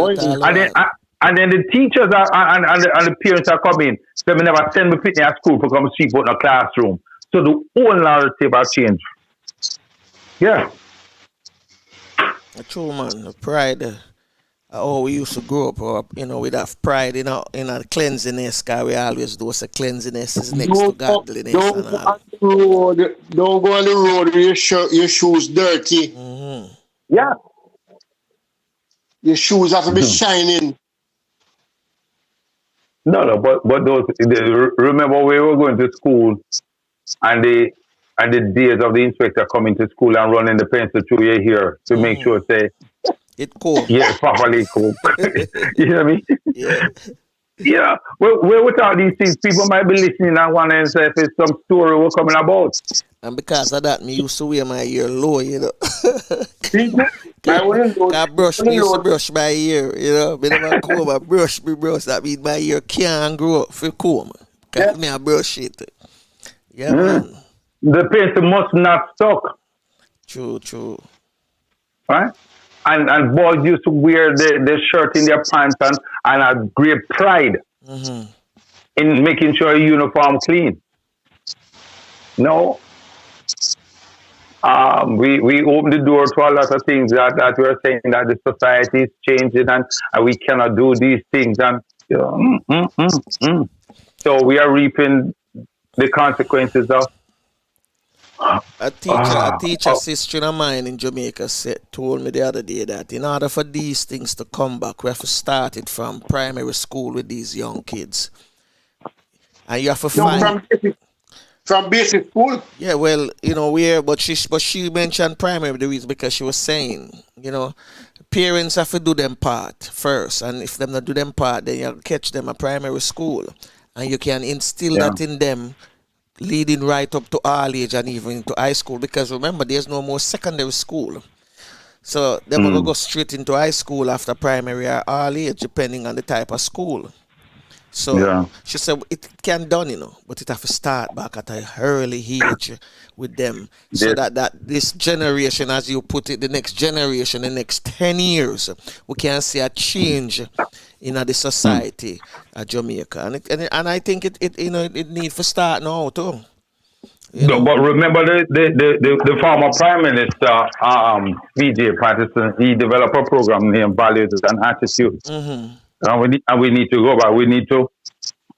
And then the teachers and the parents are coming. They may never send me pitney at school for come sleep out in a classroom. So the whole narrative has changed. Yeah. True, man. The pride. Oh, we used to grow up, with that pride in our cleanliness, because we always do say cleanliness is next to godliness. Don't go on the road with your shoes dirty. Yeah. Your shoes have to be shining. No, but those. Remember, we were going to school, and the days of the inspector coming to school and running the pencil through your hair to make sure say. It cool. Yeah, properly cool. You know what I mean? Yeah. Yeah. Well, without these things, people might be listening and wondering if it's some story we're coming about. And because of that, me used to wear my hair low, I wouldn't know. I used to brush my hair, Me never comb, I brush. That means my hair can't grow up for comb. Because me I brush it. Yeah, man. The pencil must not stuck. True. Right? And boys used to wear the shirt in their pants and had great pride in making sure your uniform clean. No. We opened the door to a lot of things that we're saying that the society is changing and we cannot do these things. And so we are reaping the consequences of. A teacher sister of mine in Jamaica told me the other day that in order for these things to come back, we have to start it from primary school with these young kids. And you have to find... From basic school? Yeah, well, but she mentioned primary the reason because she was saying, parents have to do them part first. And if them not do them part, then you catch them at primary school. And you can instill that in them leading right up to all age and even to high school, because remember there's no more secondary school, so they will go straight into high school after primary or all age depending on the type of school. So she said it can done, but it have to start back at an early age with them, so that this generation, as you put it, the next generation, the next 10 years, we can see a change in the society at Jamaica, and I think it needs to start now too. But remember the former Prime Minister, PJ Patterson, he developed a program named Values and Attitudes. And we need to go back. We need to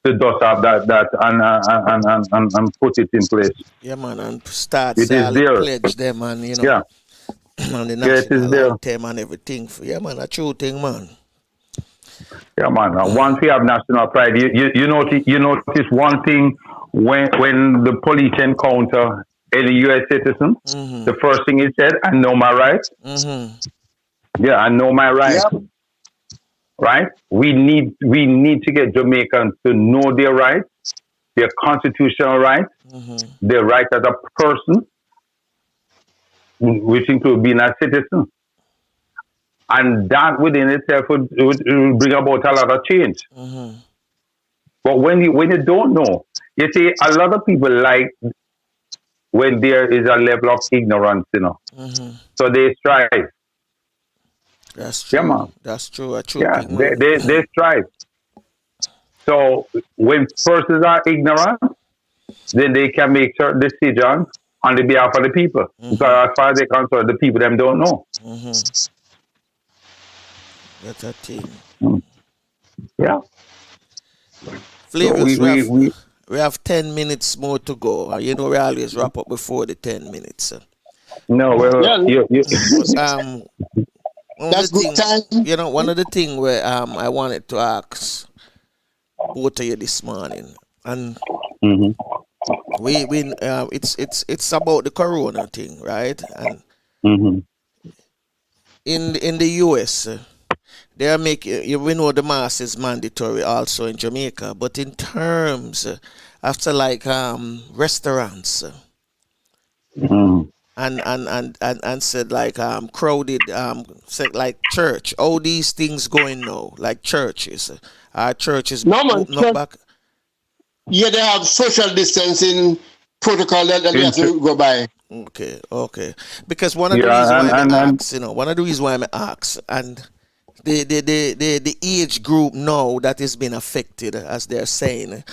dust off that and put it in place. Yeah, man, and start it is there. Pledge them and and the national anthem and everything. Yeah, man, a true thing, man. Yeah, man. And once we have national pride, you notice one thing when the police encounter any U.S. citizen, the first thing he said, "I know my rights." Yeah, I know my rights. Yep. Right? We need to get Jamaicans to know their rights, their constitutional rights, their rights as a person, which include being a citizen. And that within itself would bring about a lot of change. But when you don't know, you see, a lot of people like when there is a level of ignorance, So they strive. That's true. Yeah, man. That's true. They strive. So when persons are ignorant, then they can make certain decisions on the behalf of the people. Because as far as they're concerned, the people them don't know. That's a thing. Yeah. Flavius, so we have 10 minutes more to go. We always wrap up before the 10 minutes. No, well, one of That's the good thing, time. one of the thing where I wanted to ask both of you this morning, and Mm-hmm. we it's about the corona thing, right? And Mm-hmm. in the US, they are making we know the mask is mandatory also in Jamaica, but in terms after like restaurants Mm-hmm. and said like crowded said like church, all these things going now like churches, our churches No man, open up back. yeah, they have social distancing protocol that they have Into, to go by. Okay. Because one of the reasons yeah, why I and ask, one of the reasons why I ask, and the age group now that is being affected, as they're saying,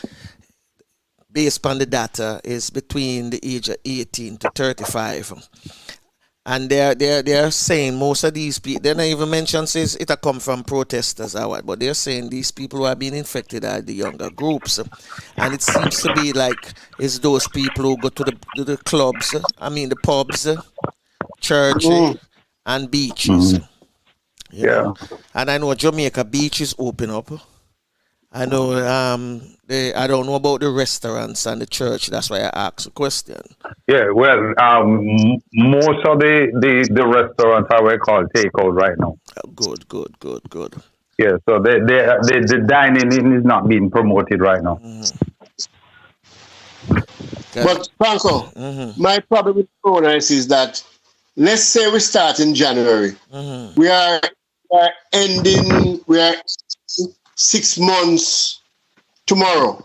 based on the data, is between the age of 18 to 35. And they're saying most of these people, they don't even mention says it a come from protesters or what, but they're saying these people who are being infected are the younger groups, and it seems to be like it's those people who go to the clubs, I mean the pubs, church, and beaches, mm-hmm. Yeah. And I know Jamaica beaches open up. I know I don't know about the restaurants and the church. That's why I asked a question. Yeah, well, most of the restaurants are what I call takeout right now. Good. Yeah, so the dining in is not being promoted right now. But Franco, my problem with Corona is that let's say we start in January. We are ending. We are 6 months tomorrow,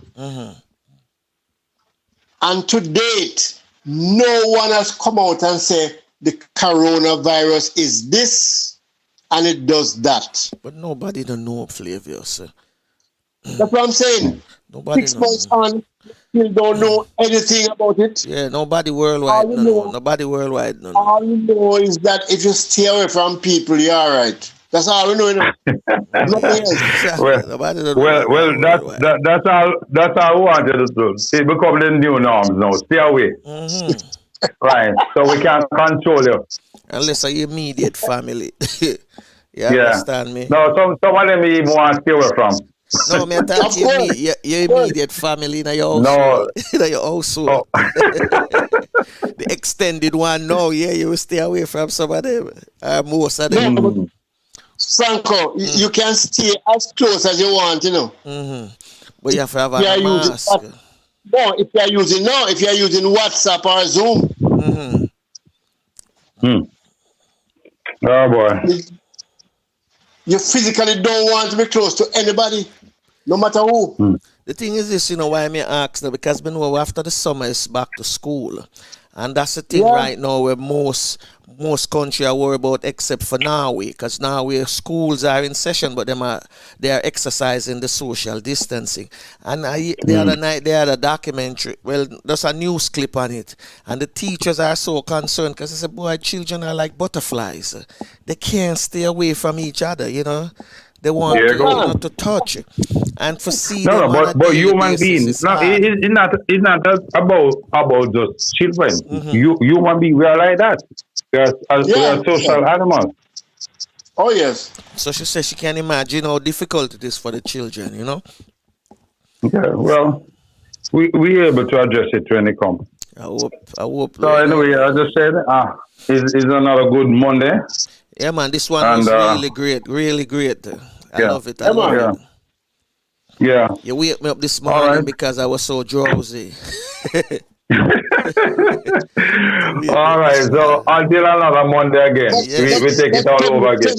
and to date, no one has come out and said the coronavirus is this and it does that. But nobody don't know Flavius. That's what I'm saying. Nobody 6 months on, you don't know anything about it. Yeah, nobody worldwide. Nobody worldwide. No. All you know is that if you stay away from people, you're all right. That's all we know. Nothing else. Well, that's all we wanted to do. It become the new norms now. Stay away. Right. So we can't control you. Unless your immediate family. You understand me? No, some of them even want to stay away from. No, me talk your immediate family in your household. No. In your household. The extended one, no, you will stay away from some of them. Most of them. No, Franco, you can stay as close as you want, But you have to have a mask. If you're using WhatsApp or Zoom. Oh boy. You physically don't want to be close to anybody, no matter who. The thing is this, why me ask now, because we know after the summer is back to school. And that's the thing right now where most country are worried about, except for Norway, because Norway schools are in session, but they are exercising the social distancing. And the other night they had a documentary, well, there's a news clip on it, and the teachers are so concerned because they said, boy, children are like butterflies. They can't stay away from each other, They want to touch, and for see. No, but human beings. No, it's not about just children. Human beings, we are like that. We are social animals. Oh yes. So she says she can't imagine how difficult it is for the children. Yeah. Well, we able to address it when it comes. I hope. So anyway, I just said, it's another good Monday. Yeah, man, this one was really great. I love it. I love it. Yeah. You wake me up this morning because I was so drowsy. All right, so until another Monday again, we take it all over again.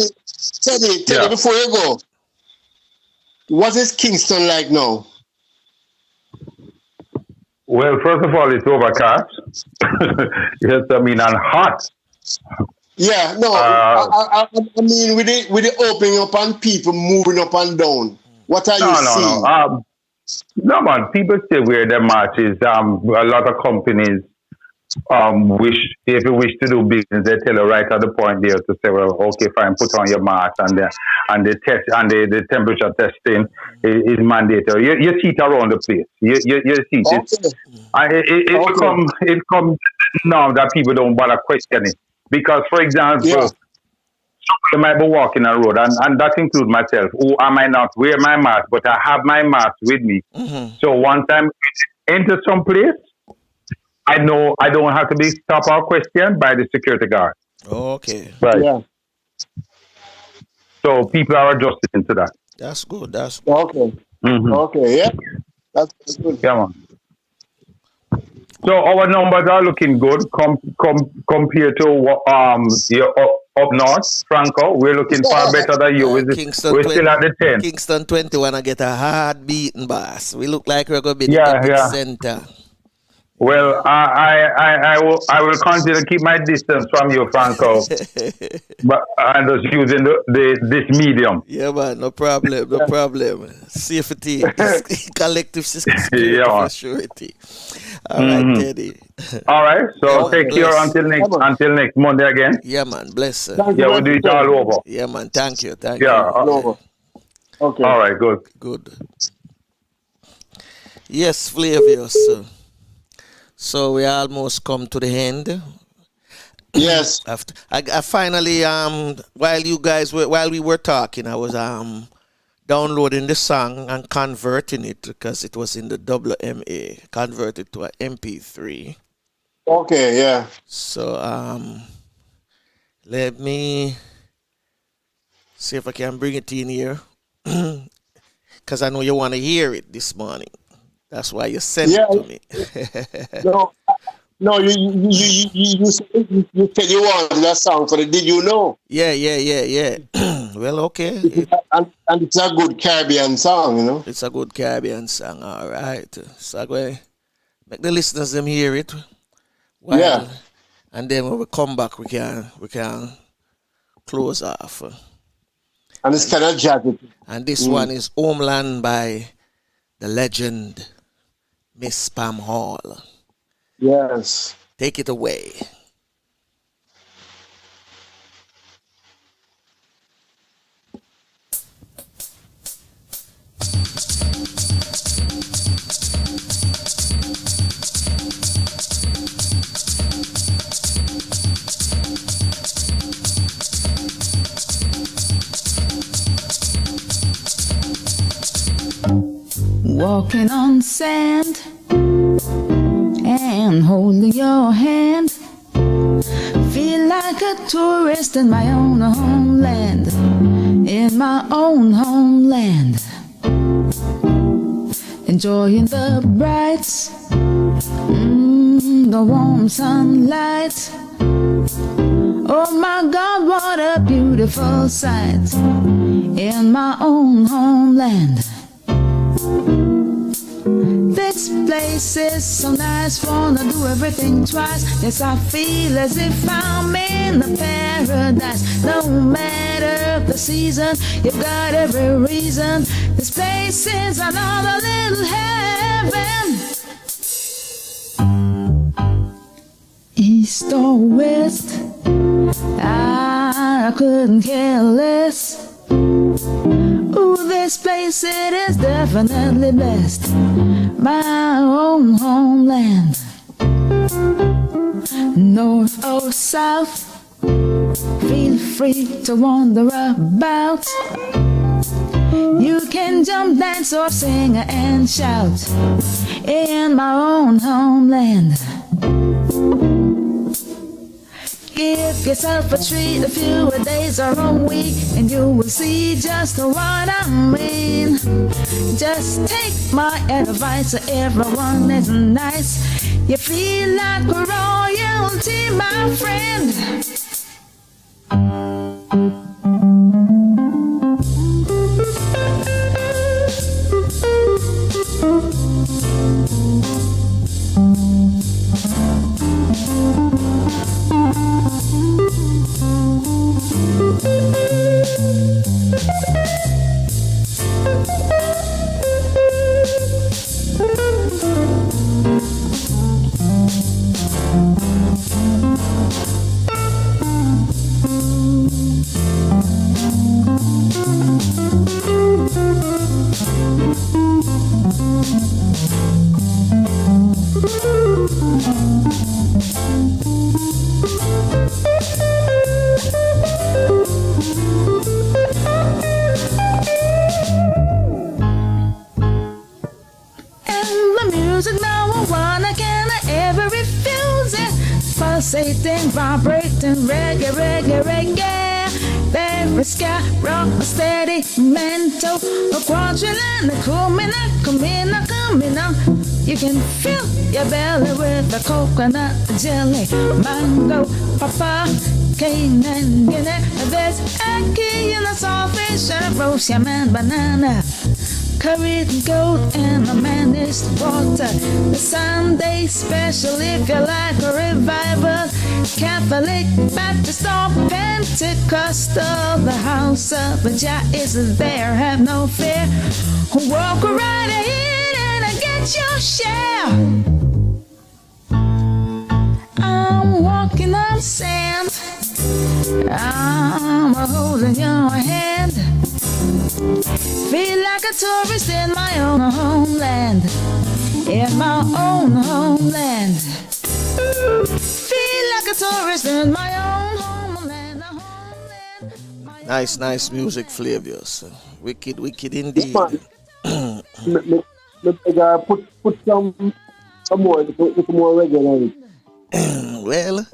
Teddy, before you go, what is Kingston like now? Well, first of all, it's overcast. Yes, and hot. Yeah, no, I mean with the opening up and people moving up and down. What are you seeing? No, man, people still wear their matches. A lot of companies if you wish to do business, they tell you right at the point there to say, well, okay, fine, put on your mask, and the test and the temperature testing is mandatory. You see it around the place. You see it. It comes now that people don't bother questioning. Because, for example, You might be walking a road, and that includes myself. Who I might not wear my mask, but I have my mask with me. Mm-hmm. So once I enter some place, I know I don't have to be stopped or questioned by the security guard. Okay. Right. Yeah. So people are adjusting to that. That's good. That's good. Okay. Mm-hmm. Okay. Yeah. That's good. Yeah, man. So our numbers are looking good compared to your up north, Franco. We're looking far better than you. We're still at the 10. Kingston 21 I get a hard beating, boss. We look like we're gonna be the center. Well, I will continue to keep my distance from you, Franco. But I'm just using this medium. Yeah, man, no problem, no problem. Safety, collective security, yeah, surety. All right, Teddy. All right, so take care until next Monday again. Yeah, man, bless. Yeah, we'll do it all over. Yeah, man, thank you. Yeah. Okay. All right, good. Yes, Flavius. So we almost come to the end. Yes. After I finally while we were talking, I was downloading the song and converting it because it was in the WMA, converted to an MP3. Okay, yeah. So let me see if I can bring it in here. Because I know you want to hear it this morning. That's why you sent it to me. No, you said you wanted that song for the Did You Know? Yeah. Well, okay. And it's a good Caribbean song, you know? It's a good Caribbean song, all right. So I'm going to make the listeners them hear it. Yeah. And then when we come back, we can close off. And it's kind of jazzy. And this one is Homeland by the legend Miss Pam Hall. Yes. Take it away. Walking on sand and holding your hand, feel like a tourist in my own homeland, in my own homeland, enjoying the bright, the warm sunlight. Oh my God, what a beautiful sight in my own homeland. This place is so nice, wanna do everything twice. Yes, I feel as if I'm in a paradise. No matter the season, you've got every reason. This place is another little heaven. East or west, I couldn't care less. Ooh, this place, it is definitely best. My own homeland. North or south, feel free to wander about. You can jump, dance, or sing and shout in my own homeland. Give yourself a treat, a few days or a week, and you will see just what I mean. Just take my advice, everyone is nice. You feel like royalty, my friend. marijuana, can I ever refuse it? Pulsating, vibrating, reggae, reggae, reggae. Very sky, rock, steady, mental. A quadrillion, a kumina. You can fill your belly with a coconut jelly, mango, papa, cane, and guinea. There's ackee in a saltfish, and a roast yam and banana. Curried goat and a managed water. The Sunday special if you like a revival. Catholic, Baptist or Pentecostal. The house of Jah is there, have no fear. Walk right in and get your share. I'm walking on sand. I'm holding your hand. Feel like a tourist in my own homeland. In my own homeland. Feel like a tourist in my own homeland. Nice music, Flavius. Wicked indeed. Put some more reggae on it. Well,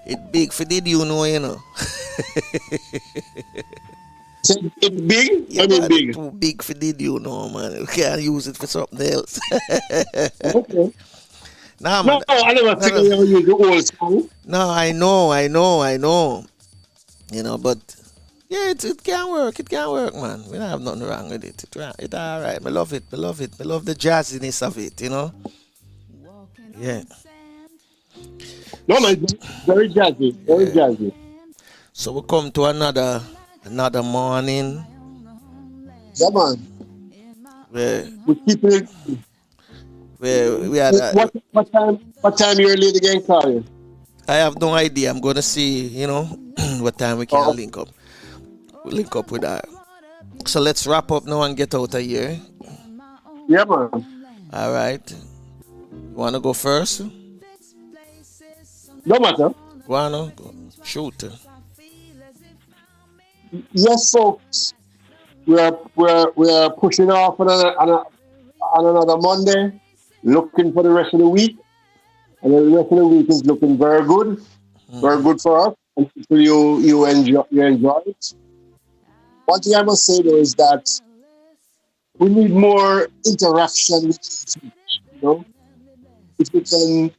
it big for did you know. It's big? Yeah, I mean man, big. too big for did you know, man. We can't use it for something else. Okay. Nah, man. No, I never think I ever use the old song. No, I know. You know, but yeah, it can work. It can work, man. We don't have nothing wrong with it. It's all right. I love it. I love the jazziness of it, you know. Yeah. No, man, very jazzy. Very jazzy. So we come to another morning. Yeah, man. Where We keep it. we had What time your lady again call you? I have no idea. I'm gonna see, you know, what time we can link up. We'll link up with her. So let's wrap up now and get out of here. Yeah, man. All right. You wanna go first? No matter. Wanna go? Shoot. Yes, folks. We are pushing off on another Monday, looking for the rest of the week. And the rest of the week is looking very good. Very good for us. And you enjoy it. One thing I must say though is that we need more interaction with you, you know. If you can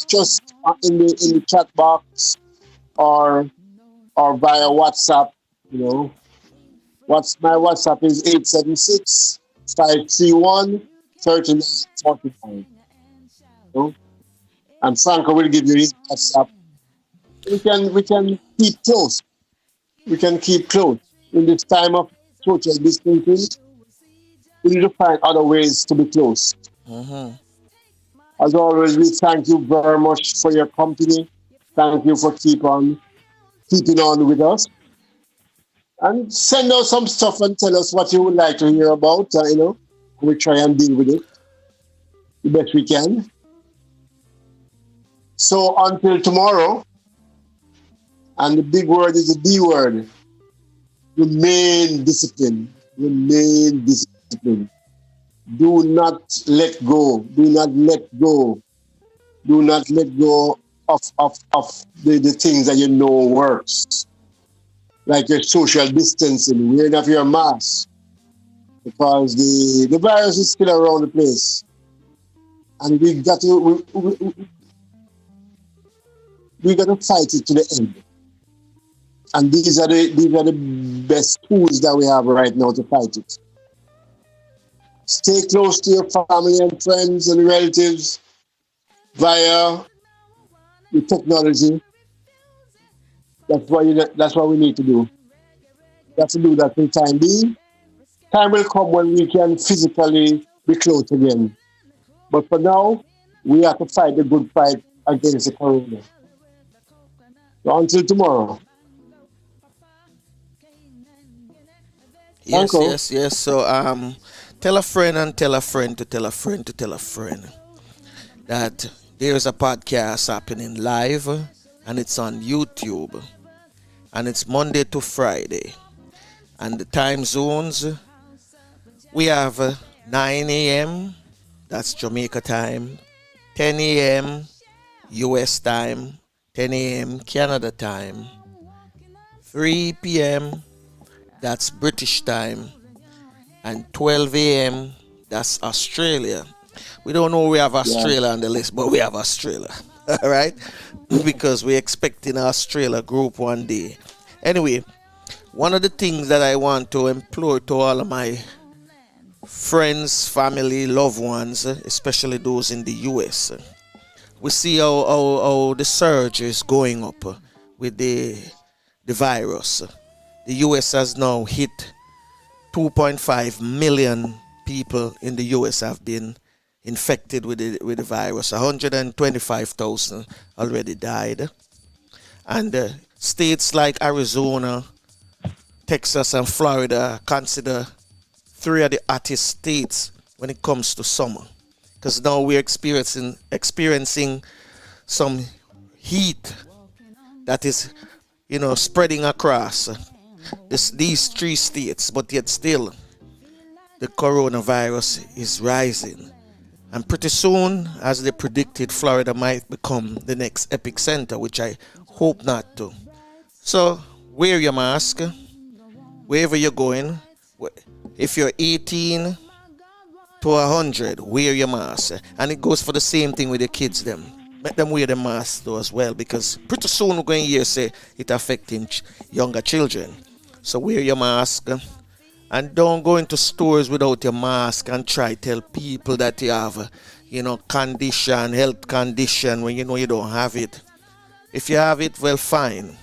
just in the chat box or via WhatsApp, you know. My WhatsApp is 876-531-3949. You know? And Franco will give you his WhatsApp. We can keep close. We can keep close. In this time of social distancing, we need to find other ways to be close. Mm-hmm. As always, we thank you very much for your company. Thank you for keeping on with us. And send us some stuff and tell us what you would like to hear about. You know, we try and deal with it the best we can. So until tomorrow, and the big word is the D word. Remain disciplined. Remain disciplined. Do not let go. Do not let go. Do not let go of the things that you know works. Like your social distancing, wearing of your mask. Because the virus is still around the place. And we got to fight it to the end. And these are the best tools that we have right now to fight it. Stay close to your family and friends and relatives via the technology. That's what we need to do. We have to do that for the time being. Time will come when we can physically be close again. But for now, we have to fight the good fight against the corona. So until tomorrow. Yes. So tell a friend and tell a friend to tell a friend to tell a friend that there's a podcast happening live and it's on YouTube and it's Monday to Friday. And the time zones, we have 9 a.m., that's Jamaica time. 10 a.m. US time. 10 a.m. Canada time. 3 p.m. that's British time. And 12 a.m. that's Australia. We don't know we have Australia on the list, but we have Australia. All right? Because we're expecting Australia group one day. Anyway, one of the things that I want to implore to all of my friends, family, loved ones, especially those in the US, we see how the surge is going up with the virus. The US has now hit 2.5 million people in the US have been infected with the virus. 125,000 already died. And states like Arizona, Texas, and Florida consider three of the hottest states when it comes to summer. Because now we're experiencing some heat that is, spreading across these three states, but yet still the coronavirus is rising. And pretty soon, as they predicted, Florida might become the next epicenter, which I hope not to. So wear your mask wherever you're going. If you're 18 to 100, wear your mask. And it goes for the same thing with the kids them. Let them wear the mask though as well, because pretty soon we're going to hear say it affecting younger children. So wear your mask. And don't go into stores without your mask and try to tell people that you have, health condition when you know you don't have it. If you have it, well, fine.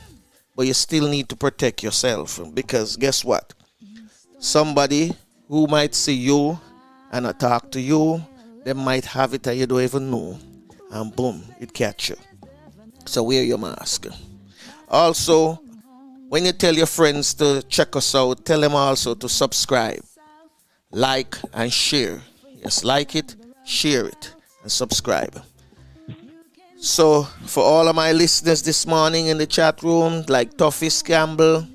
But you still need to protect yourself, because guess what? Somebody who might see you and talk to you, they might have it and you don't even know. And boom, it catch you. So wear your mask. Also, when you tell your friends to check us out, tell them also to subscribe, like, and share. Yes, like it, share it, and subscribe. So, for all of my listeners this morning in the chat room, like Toughest Campbell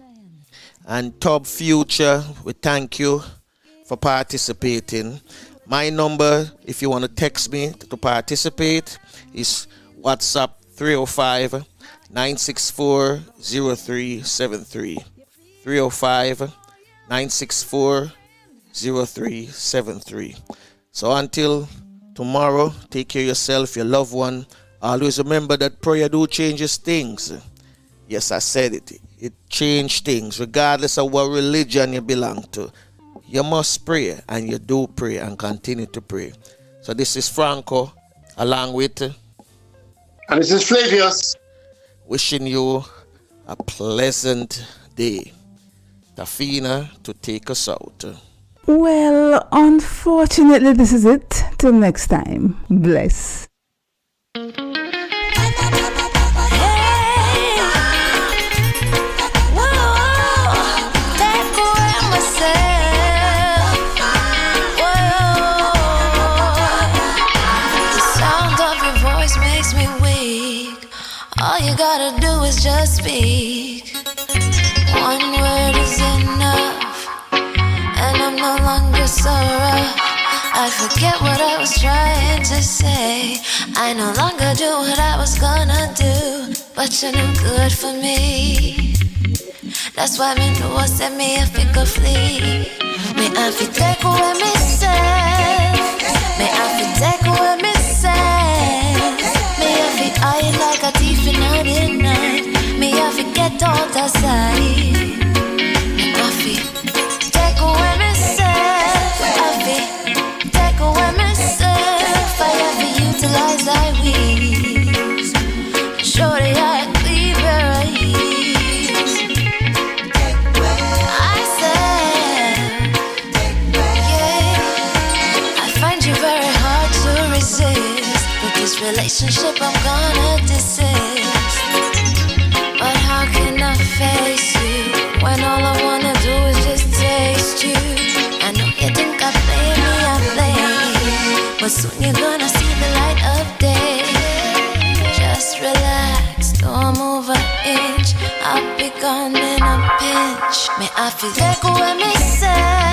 and Tub Future, we thank you for participating. My number, if you want to text me to participate, is WhatsApp 305 964 0373. 305 964 0373. So until tomorrow, take care of yourself, your loved one. Always remember that prayer do changes things. Yes, I said it. It changed things regardless of what religion you belong to. You must pray, and you do pray and continue to pray. So this is Franco along with and this is Flavius. Wishing you a pleasant day. Tafina to take us out. Well, unfortunately, this is it. Till next time. Bless. All you gotta do is just speak. One word is enough, and I'm no longer so rough. I forget what I was trying to say. I no longer do what I was gonna do, but you're no good for me. That's why me know I said me if it could flee. Me I fi take away me say. Me I fi take away me say. Me I fi hide like a thief in the night. Me I fi get out of sight. Me I fi take away myself. I fi take away myself. I have to utilize thy wings. Surely I clean where I is. I said, yeah. I find you very hard to resist. With this relationship I'm gonna desist. But how can I face you when all I wanna do is just taste you? I know you think I play me, but soon you're gonna see the light of day. Just relax, don't move an inch. I'll be gone in a pinch. May I feel take away me say.